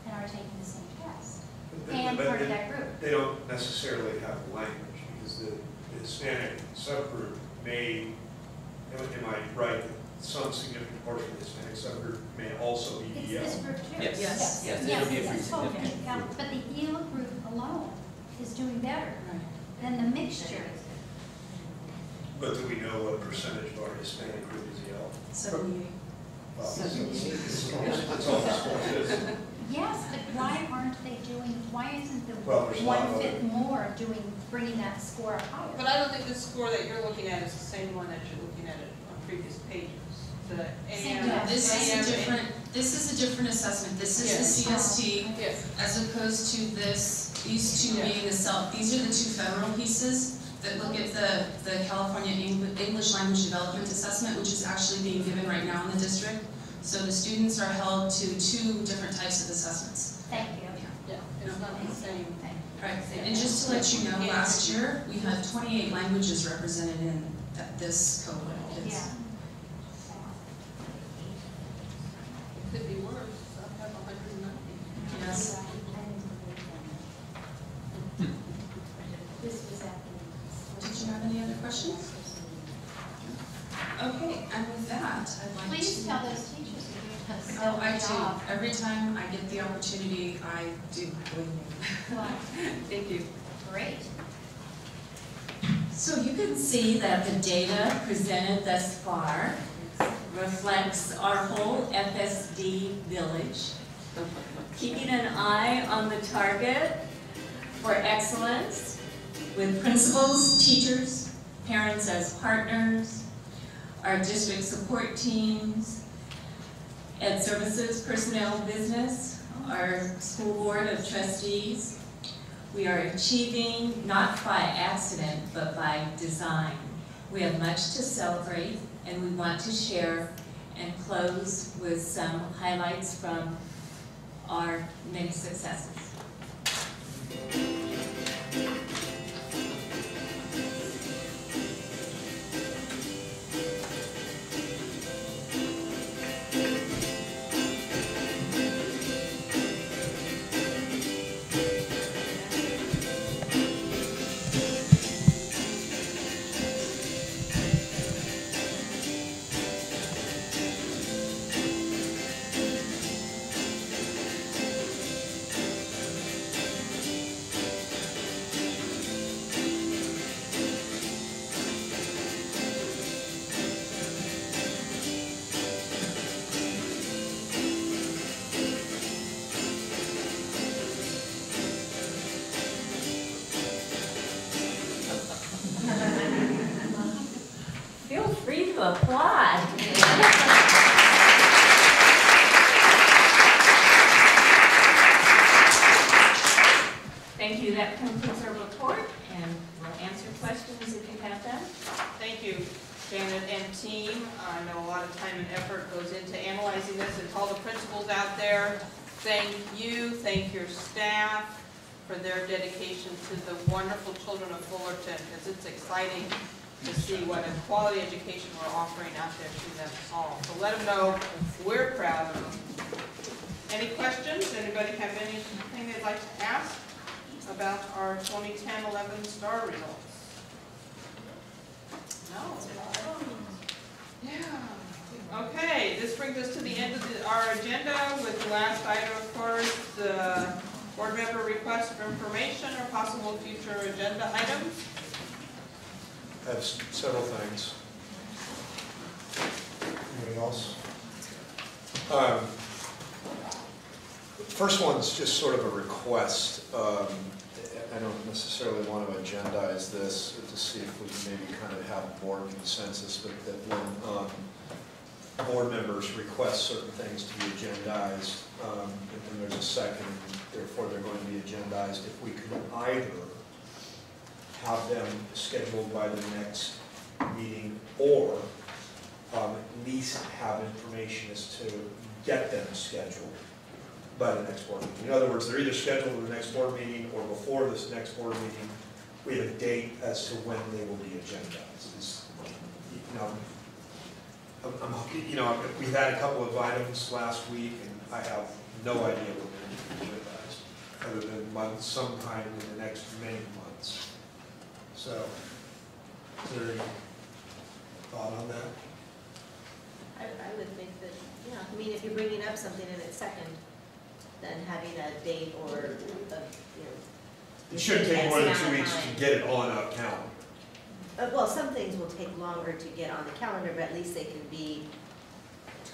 and are taking the same test. And part of that group. They don't necessarily have language, because the Hispanic subgroup may, am I right, some significant portion of the Hispanic subgroup may also be EL. It's this group too. Yes, Yes, yes, it'll be a pretty yes, totally. significant group. But the EL group alone is doing better than the mixture. But do we know what percentage of our Hispanic group is EL? 78. Well, it's almost what it is. Yes, but why aren't they doing, why isn't the Well, there's a lot of one-fifth more bringing that score up higher? But I don't think the score that you're looking at is the same one that you're looking at on previous pages. The AM. This is a different assessment. This is the CST as opposed to these two being the these are the two federal pieces that look at the California English Language Development Assessment, which is actually being given right now in the district. So the students are held to two different types of assessments. Thank you. Yeah, it's not the same. Right, and just to let you know, last year, we had 28 languages represented in this cohort. Yeah. It could be worse. I have 190. Yes. Did you have any other questions? Okay, and with that, I'd like to... Please tell those teachers to do a Oh, I job. do. Every time I get the opportunity, I do. Believe me. Well, Thank you. great. So you can see that the data presented thus far reflects our whole FSD village, keeping an eye on the target for excellence with principals, teachers, parents as partners, our district support teams, Ed Services, personnel business, our school board of trustees. We are achieving, not by accident, but by design. We have much to celebrate, and we want to share and close with some highlights from our many successes. Feel free to applaud. Thank you. That concludes our report, and we'll answer questions if you have them. Thank you, Janet and team. I know a lot of time and effort goes into analyzing this, and to all the principals out there, thank you, thank your staff for their dedication to the wonderful children of Fullerton, because it's exciting to see what a quality education we're offering out there to them all. So let them know we're proud of them. Any questions? Anybody have anything they'd like to ask about our 2010-11 STAR results? No? Yeah. Okay, this brings us to the end of our agenda with the last item, of course, the board member request for information or possible future agenda items. I have several things. Anybody else? First one's just sort of a request. I don't necessarily want to agendize this to see if we can maybe kind of have more consensus, but that when board members request certain things to be agendized, and then there's a second, and therefore they're going to be agendized, if we could either have them scheduled by the next meeting, or at least have information as to get them scheduled by the next board meeting. In other words, they're either scheduled for the next board meeting or before this next board meeting, we have a date as to when they will be agendized. We've had a couple of items last week, and I have no idea when they're going to be agendized, other than months, sometime in the next many months. So, is there any thought on that? I would think that, yeah, I mean, if you're bringing up something and it's second, then having a date or a, It shouldn't take more than 2 weeks to get it on a calendar. Well, some things will take longer to get on the calendar, but at least they can be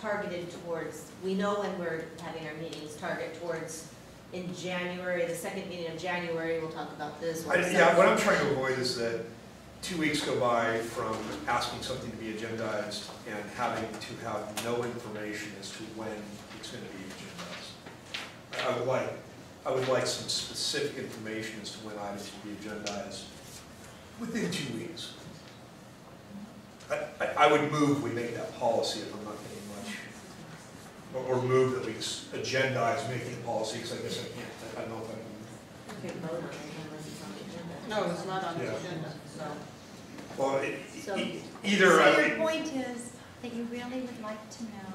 targeted towards, we know when we're having our meetings, target towards in January, the second meeting of January, we'll talk about this. Yeah, what I'm trying to avoid is that 2 weeks go by from asking something to be agendized and having to have no information as to when it's going to be agendized. I would like some specific information as to when items should be agendized within 2 weeks. I would move we make that policy if I'm not getting much, or move that we agendize making a policy, because I guess I don't know if I can. No, it's not on the agenda, so. Well, either. So your point is that you really would like to know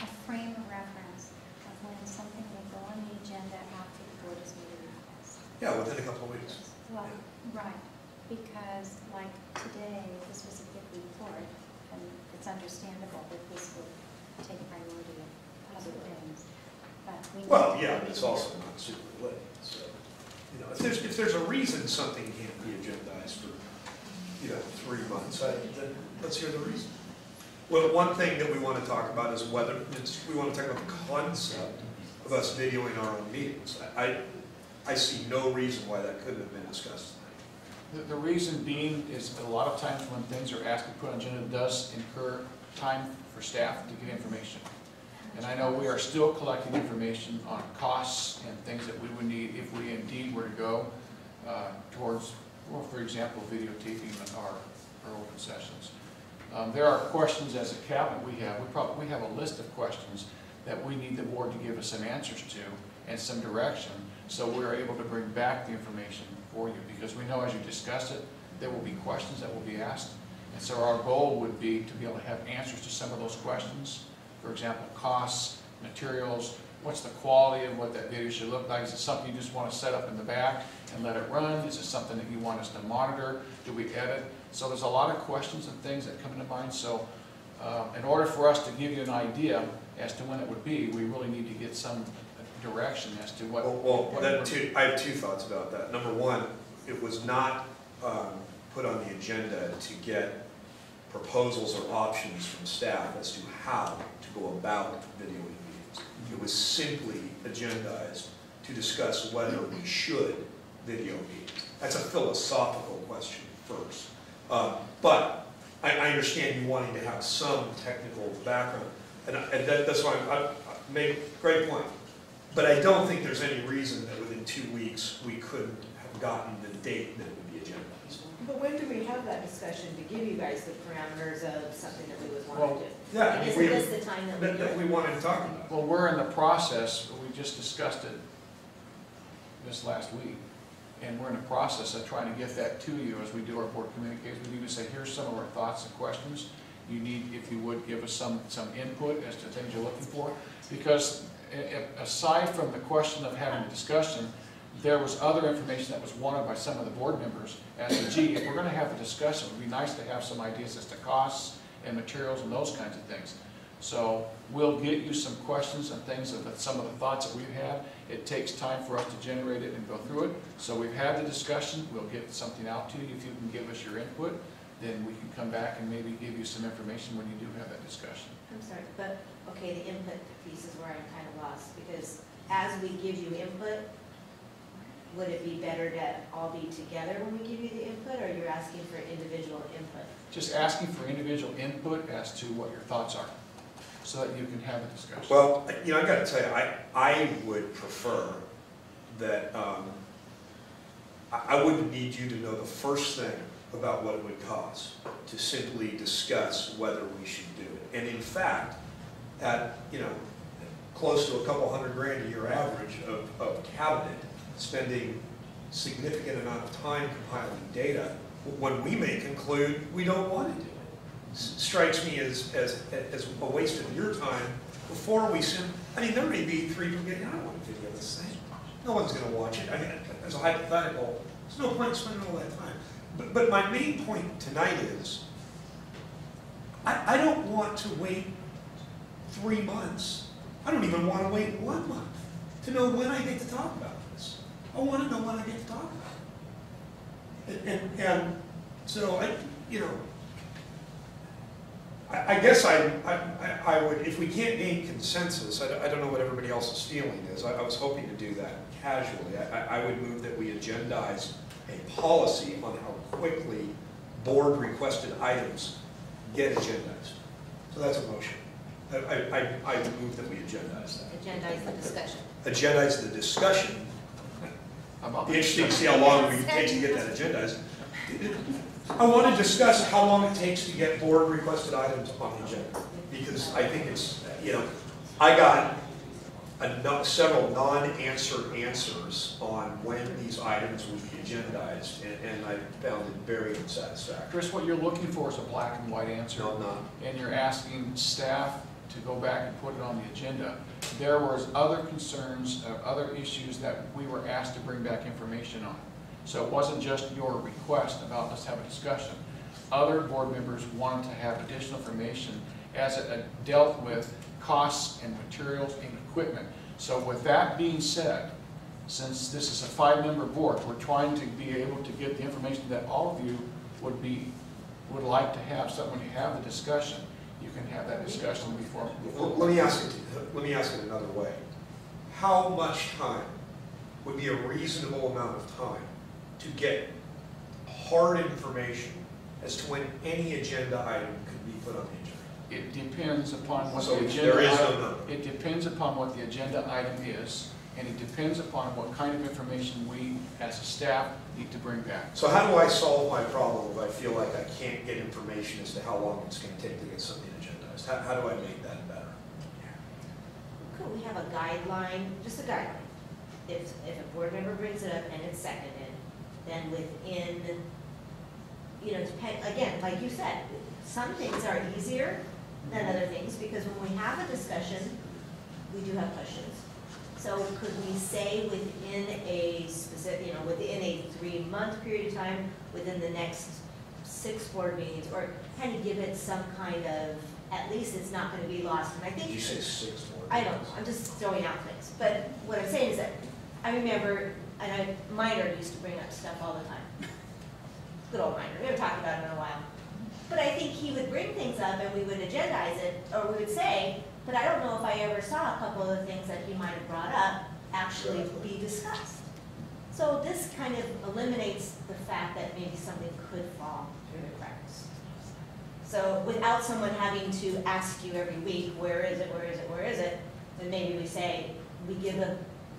a frame of reference of when something will go on the agenda after the board has made a request. Yeah, within a couple of weeks. Well, right, because like today, this was a good report, and it's understandable that this would take priority of other things, but we need Well, to yeah, be but it's able also not super late, so, if there's a reason something can't be agendized for, 3 months, then let's hear the reason. Well, one thing that we want to talk about is whether, we want to talk about the concept of us videoing our own meetings. I see no reason why that couldn't have been discussed tonight. The reason being is a lot of times when things are asked to put on agenda, it does incur time for staff to get information. And I know we are still collecting information on costs and things that we would need if we indeed were to go towards, well, for example, videotaping our open sessions. There are questions as a cabinet we have a list of questions that we need the board to give us some answers to and some direction, so we're able to bring back the information for you, because we know as you discuss it, there will be questions that will be asked, and so our goal would be to be able to have answers to some of those questions. For example, costs, materials, what's the quality of what that video should look like? Is it something you just want to set up in the back and let it run? Is it something that you want us to monitor? Do we edit? So there's a lot of questions and things that come into mind. So in order for us to give you an idea as to when it would be, we really need to get some direction as to what. I have two thoughts about that. Number one, it was not put on the agenda to get proposals or options from staff as to how to go about videoing meetings. It was simply agendized to discuss whether we should video meetings. That's a philosophical question first. But I understand you wanting to have some technical background, and that's why I made a great point. But I don't think there's any reason that within 2 weeks we couldn't have gotten the date that it would be agendized. But when do we have that discussion to give you guys the parameters of something that we would want to do? Yeah, Isn't this the time that we wanted to talk about? Well, we're in the process, we just discussed it this last week, and we're in the process of trying to get that to you as we do our board communications with you, to say, here's some of our thoughts and questions. You need, if you would, give us some input as to things you're looking for. Because aside from the question of having a discussion, there was other information that was wanted by some of the board members as to, gee, if we're going to have a discussion, it would be nice to have some ideas as to costs and materials and those kinds of things. So we'll get you some questions and things of some of the thoughts that we've had. It takes time for us to generate it and go through it. So we've had the discussion. We'll get something out to you. If you can give us your input, then we can come back and maybe give you some information when you do have that discussion. I'm sorry, but, okay, the input piece is where I'm kind of lost, because as we give you input, would it be better to all be together when we give you the input, or you're asking for individual input? Just asking for individual input as to what your thoughts are, so that you can have a discussion. Well, you know, I gotta tell you, I would prefer that, I wouldn't need you to know the first thing about what it would cost to simply discuss whether we should do it. And in fact, at, you know, close to a couple $100,000 a year average of cabinet, spending significant amount of time compiling data, when we may conclude we don't want to do it. Strikes me as a waste of your time before we send, I mean, there may be 3 people getting, I don't want to video this thing. No one's going to watch it. I mean, as a hypothetical, there's no point in spending all that time. But my main point tonight is, I don't want to wait 3 months. I don't even want to wait 1 month to know when I get to talk about this. I want to know when I get to talk about it. And so, you know, I guess I would, if we can't gain consensus, I don't know what everybody else's feeling is. I was hoping to do that casually. I would move that we agendize a policy on how quickly board requested items get agendized. So that's a motion. I would move that we agendize that. Agendize the discussion. Agendize the discussion. It'd be interesting to see how long we take to get that agendized. I want to discuss how long it takes to get board requested items on the agenda, because I think it's, you know, I got several non-answered answers on when these items would be agendized, and I found it very unsatisfactory. Chris, what you're looking for is a black and white answer. No, I'm not. And you're asking staff to go back and put it on the agenda. There was other concerns, other issues that we were asked to bring back information on. So it wasn't just your request about let's have a discussion. Other board members wanted to have additional information as it dealt with costs and materials and equipment. So with that being said, since this is a 5-member board, we're trying to be able to get the information that all of you would like to have. So when you have the discussion, you can have that discussion before. Let me ask it another way. How much time would be a reasonable amount of time to get hard information as to when any agenda item could be put on the agenda? It depends upon what So the agenda there is no item, number. it depends upon what the agenda item is, and it depends upon what kind of information we, as a staff, need to bring back. So how do I solve my problem if I feel like I can't get information as to how long it's going to take to get something agendized? How do I make that better? Could we have a guideline, just a guideline? If a board member brings it up and it's seconded, then within, you know, again, like you said, some things are easier than other things, because when we have a discussion, we do have questions. So could we say within a specific, you know, within a 3-month period of time, within the next 6 board meetings, or kind of give it some kind of, at least it's not going to be lost. And I think. Did you say 6 board meetings? I don't know, I'm just throwing out things. But what I'm saying is that I remember, and Meyer used to bring up stuff all the time. Good old Meyer, we haven't talked about it in a while. But I think he would bring things up and we would agendize it, or we would say, but I don't know if I ever saw a couple of the things that he might have brought up actually be discussed. So this kind of eliminates the fact that maybe something could fall through the cracks. So without someone having to ask you every week, where is it, where is it, where is it, then maybe we say, we give a,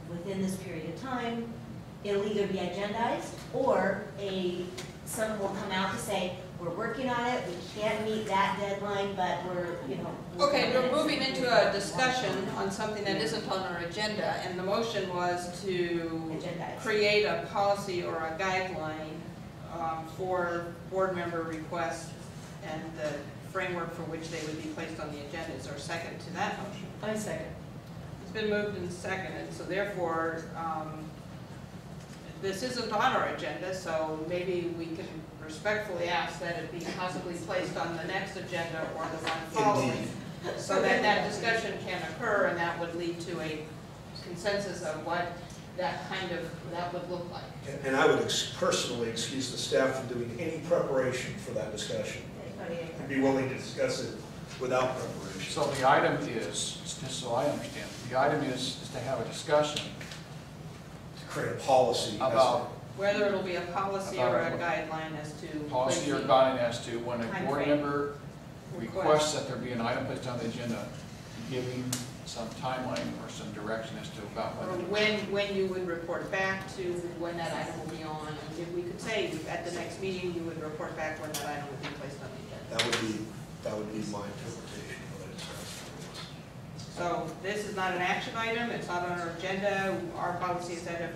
within this period of time, it'll either be agendized, or someone will come out to say, we're working on it, we can't meet that deadline, but we're, you know. Okay, we're moving into a discussion on something that isn't on our agenda, and the motion was to create a policy or a guideline for board member requests and the framework for which they would be placed on the agenda. Is there a second to that motion? I second. It's been moved and seconded, so therefore, this isn't on our agenda, so maybe we can respectfully ask that it be possibly placed on the next agenda or the one following, so that that discussion can occur, and that would lead to a consensus of what that would look like. And I would personally excuse the staff from doing any preparation for that discussion. I'd be willing to discuss it without preparation. So the item is, just so I understand, the item is to have a discussion. create a policy. About Whether it'll be a policy or a guideline as to. policy or guideline as to when a board Timeframe. member requests that there be an item placed on the agenda, giving some timeline or some direction as to about Or when. when you would report back to when that item will be on. If we could say at the next meeting, you would report back when that item would be placed on the agenda. That would be my interpretation of what it says. So this is not an action item, it's not on our agenda. Our policy is that if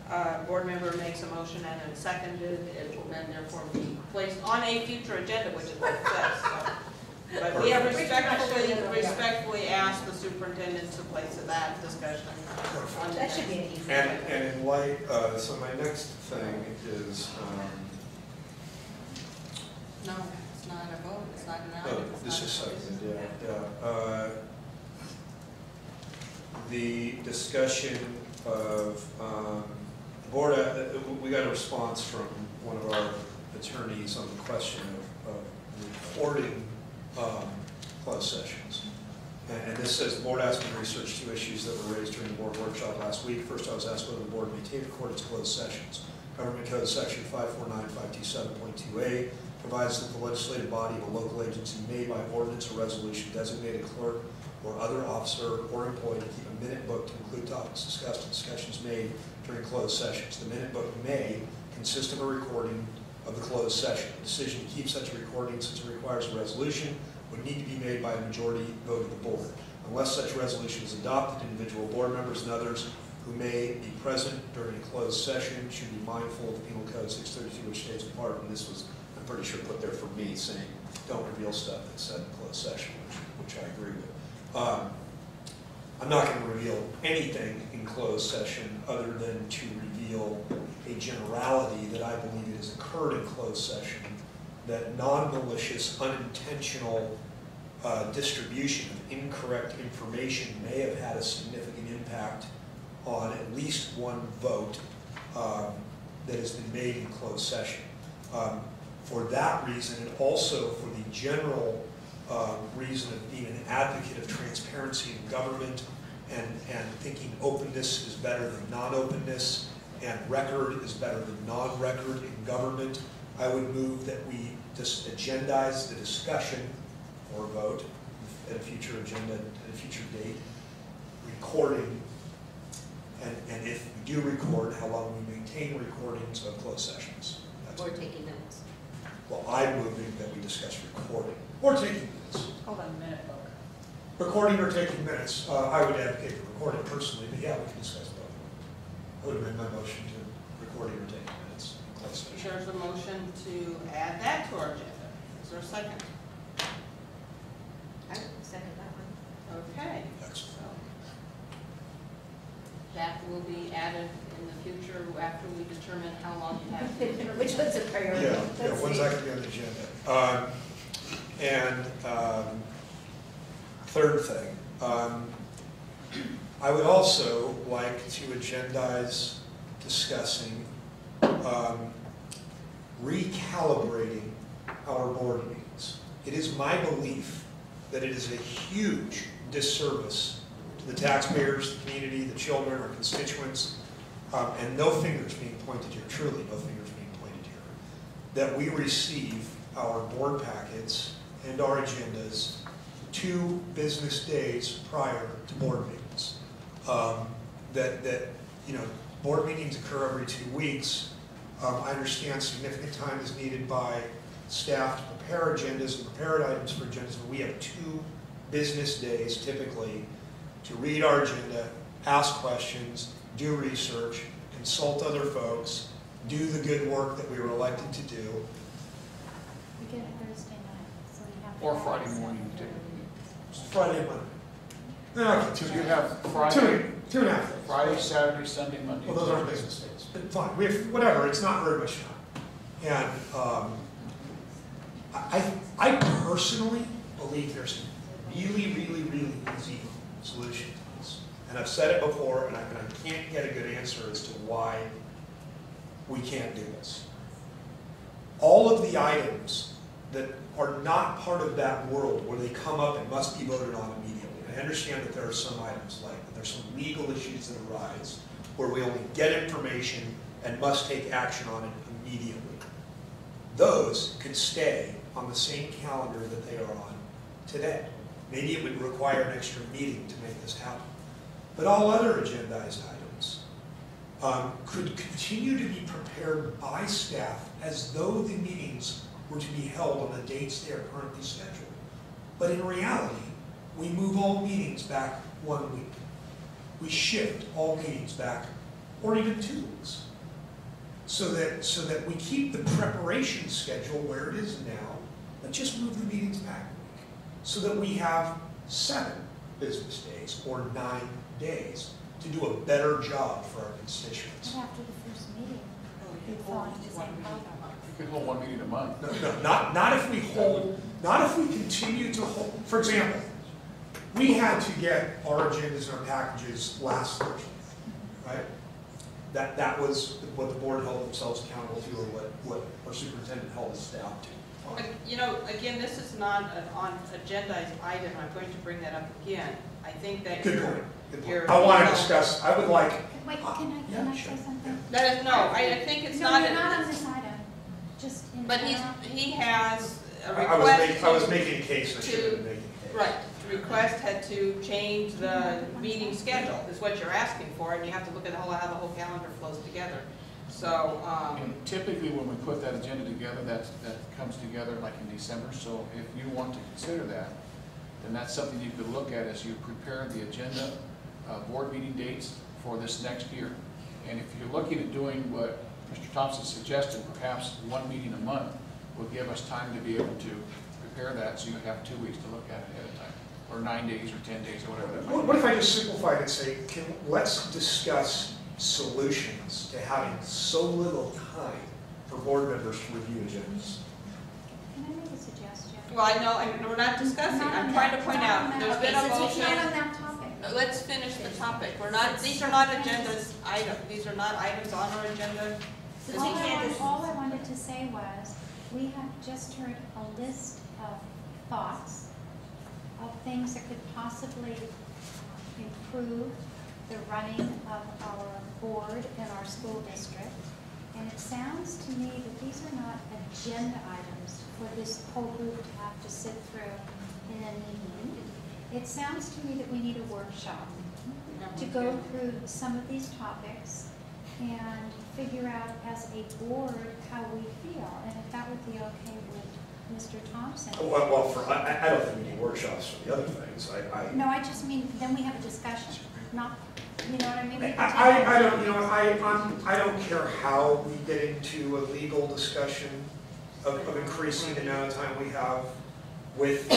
a board member makes a motion and it's seconded, it will then therefore be placed on a future agenda, which is what it says, so. But we have respectfully asked the superintendent to place that discussion on the That should be an easy. And in light, so my next thing is, No, it's not a vote, it's not an oh, item. it's this not is a vote. seconded, yeah. The discussion of, board, we got a response from one of our attorneys on the question of recording closed sessions. And this says, the board asked me to research 2 issues that were raised during the board workshop last week. First, I was asked whether the board may tape record its closed sessions. Government Code Section 549.527.2a provides that the legislative body of a local agency may, by ordinance or resolution, designate a clerk or other officer or employee to keep a minute book to include topics discussed and discussions made during closed sessions. The minute book may consist of a recording of the closed session. A decision to keep such a recording, since it requires a resolution, would need to be made by a majority vote of the board. Unless such resolution is adopted, individual board members and others who may be present during a closed session should be mindful of Penal Code 632, which states in part, and this was, I'm pretty sure, put there for me, saying don't reveal stuff that's said in closed session, which I agree with. I'm not going to reveal anything in closed session other than to reveal a generality that I believe has occurred in closed session, that non-malicious, unintentional distribution of incorrect information may have had a significant impact on at least one vote that has been made in closed session. For that reason, and also for the general reason of being an advocate of transparency in government and thinking openness is better than non-openness and record is better than non-record in government, I would move that we just agendize the discussion or vote at a future agenda, at a future date, recording, and if we do record, how long we maintain recordings of closed sessions. Or taking notes. Well, I'm moving that we discuss recording or taking minutes. Hold on a minute, folks. Recording or taking minutes. I would advocate for recording personally, but yeah, we can discuss both. I would amend my motion to recording or taking minutes in closed session. There's a motion to add that to our agenda. Is there a second? I would second that one. Okay. Excellent. So that will be added in the future after we determine how long you have to. Which one's a priority? Yeah, when's that going to be on the agenda? Third thing, I would also like to agendize discussing recalibrating our board meetings. It is my belief that it is a huge disservice to the taxpayers, the community, the children, our constituents, and no fingers being pointed here, truly no fingers being pointed here, that we receive our board packets and our agendas 2 business days prior to board meetings. Board meetings occur every 2 weeks. I understand significant time is needed by staff to prepare agendas and prepare items for agendas, but we have 2 business days typically to read our agenda, ask questions, do research, consult other folks, do the good work that we were elected to do. We get it Thursday night, so we have. Or Friday morning, too. Friday and Monday. No, okay, So you have Friday, 2.5 days. Friday, Saturday, Sunday, Monday. Well, those aren't business days, but fine, we have, whatever, it's not very much time. And I personally believe there's a really, really, really easy solution to this. And I've said it before, and I can't get a good answer as to why we can't do this. All of the items that are not part of that world where they come up and must be voted on immediately. I understand that there are some items like, there's some legal issues that arise where we only get information and must take action on it immediately. Those could stay on the same calendar that they are on today. Maybe it would require an extra meeting to make this happen. But all other agendized items could continue to be prepared by staff as though the meetings were to be held on the dates they are currently scheduled. But in reality, we move all meetings back 1 week. We shift all meetings back, or even 2 weeks, so that we keep the preparation schedule where it is now, but just move the meetings back a week, so that we have 7 business days or 9 days to do a better job for our constituents. But after the first meeting, we fall into the same problem. You could hold 1 meeting a month. No, not if we hold, not if we continue to hold. For example, we had to get our agendas and our packages last Thursday, right? That was what the board held themselves accountable to, or what our superintendent held his staff to. But, you know, again, this is not an on-agendized item. I'm going to bring that up again. I think that Good point. Good point. you're. I want to discuss, I would like. Wait, can I say something? That is, no, I think it's No, not. you're not on this item, just in But general. he has a I request. was making a case, I should have been making a case. Right, the request had to change the meeting schedule, is what you're asking for, and you have to look at how the whole calendar flows together. So, And typically, when we put that agenda together, that comes together like in December. So if you want to consider that, then that's something you could look at as you prepare the agenda, board meeting dates for this next year. And if you're looking at doing what Mr. Thompson suggested, perhaps 1 meeting a month will give us time to be able to prepare that, so you have 2 weeks to look at it ahead of time, or 9 days, or 10 days, or whatever that might be. What if I just simplified and say, let's discuss solutions to having so little time for board members to review agendas? Can I make a suggestion? well, I know, we're not discussing, I'm trying to point out, there's been a Okay, since we're not on motion. that topic. Let's finish the topic, we're not, these are not agendas items, these are not items on our agenda. This All is- all I wanted to say was, we have just heard a list of thoughts of things that could possibly improve the running of our board and our school district. And it sounds to me that these are not agenda items for this whole group to have to sit through in an evening. It sounds to me that we need a workshop to go through some of these topics and figure out as a board how we feel, and if that would be okay with Mr. Thompson. Well, I don't think we need workshops for the other things. No, I just mean, then we have a discussion, not, you know what I mean? I don't, you know, I don't care how we get into a legal discussion of increasing the amount of time we have with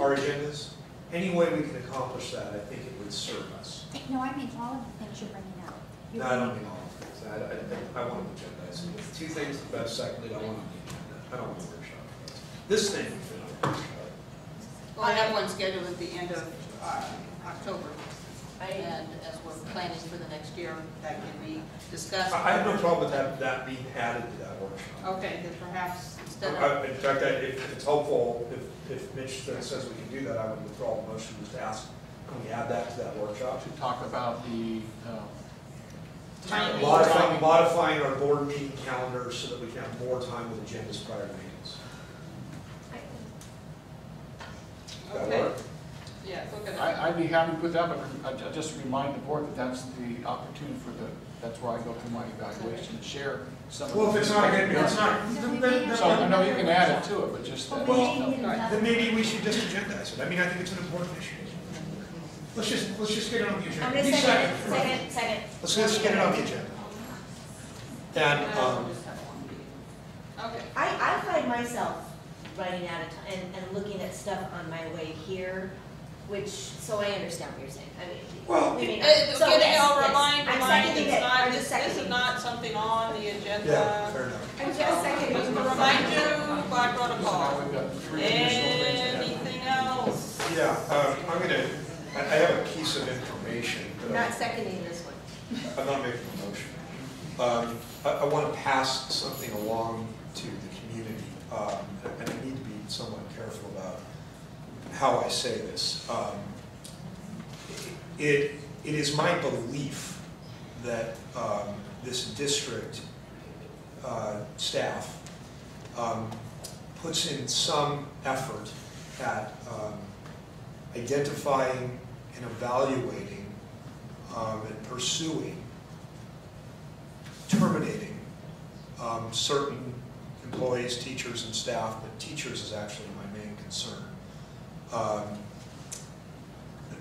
our agendas. Any way we can accomplish that, I think it would serve us. No, I mean all of the things you're bringing up. No, I don't mean all of things. I want to agendize. If 2 things are best seconded, I want on the agenda. I don't want a workshop. This thing, we fit on a workshop. Well, I have one scheduled at the end of October, and as we're planning for the next year, that can be discussed. I have no problem with that being added to that workshop. Okay, then perhaps instead of. In fact, if it's helpful, if Mitch says we can do that, I would withdraw the motion just to ask, can we add that to that workshop? To talk about the Modifying our board meeting calendar so that we can have more time with agendas prior to meetings. That Okay. work? Yeah, look at it. I'd be happy to put that, but I just remind the board that that's the opportunity for that's where I go through my evaluation and share some of the. Well, if it's not good, it's not. So I know you can add it to it, but just. Then maybe we should just agendize it. I mean, I think it's an important issue. Let's just get it on the agenda. I'm gonna second. Let's just get it on the agenda. And, Okay. I find myself running out of time and looking at stuff on my way here, which, so I understand what you're saying. I mean, well, maybe not. Getting So, yes, all yes. remind, I'm seconding it's it. not, I'm this just is seconding. not something on the agenda. yeah, fair enough. I'm just seconding. Just to remind you by protocol. Now we've got 3 additional things to add. Anything else? Yeah, I have a piece of information. I'm not seconding this one. I'm not making a motion. I want to pass something along to the community, and I need to be somewhat careful about how I say this. It is my belief that this district staff puts in some effort at identifying and evaluating and pursuing, terminating certain employees, teachers, and staff, but teachers is actually my main concern,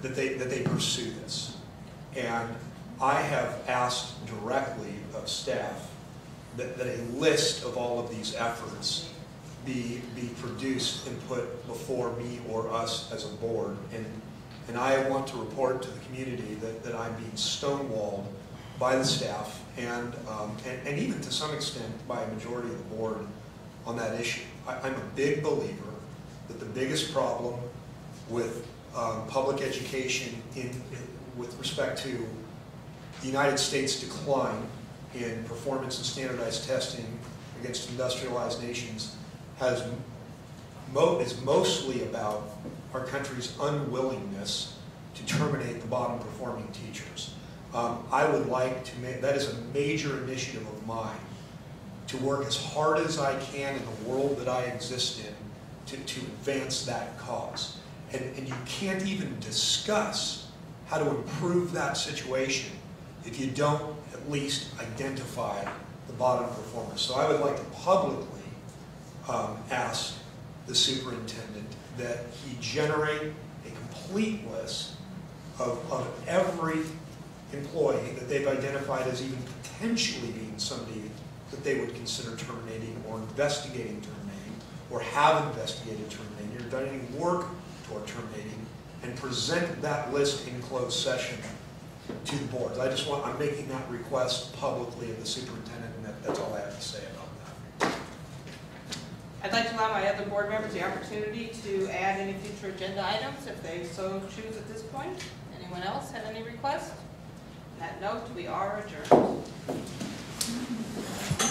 that they pursue this. And I have asked directly of staff that a list of all of these efforts be produced and put before me or us as a board. And I want to report to the community that I'm being stonewalled by the staff and even to some extent by a majority of the board on that issue. I'm a big believer that the biggest problem with public education with respect to the United States decline in performance and standardized testing against industrialized nations is mostly about our country's unwillingness to terminate the bottom performing teachers. I would like to make, that is a major initiative of mine, to work as hard as I can in the world that I exist in to advance that cause. And you can't even discuss how to improve that situation if you don't at least identify the bottom performers. So I would like to publicly ask the superintendent that he generate a complete list of every employee that they've identified as even potentially being somebody that they would consider terminating or investigating terminating or have investigated terminating or done any work toward terminating, and present that list in closed session to the boards. I'm making that request publicly of the superintendent, and that's all I have to say about that. I'd like to allow my other board members the opportunity to add any future agenda items if they so choose at this point. Anyone else have any requests? On that note, we are adjourned.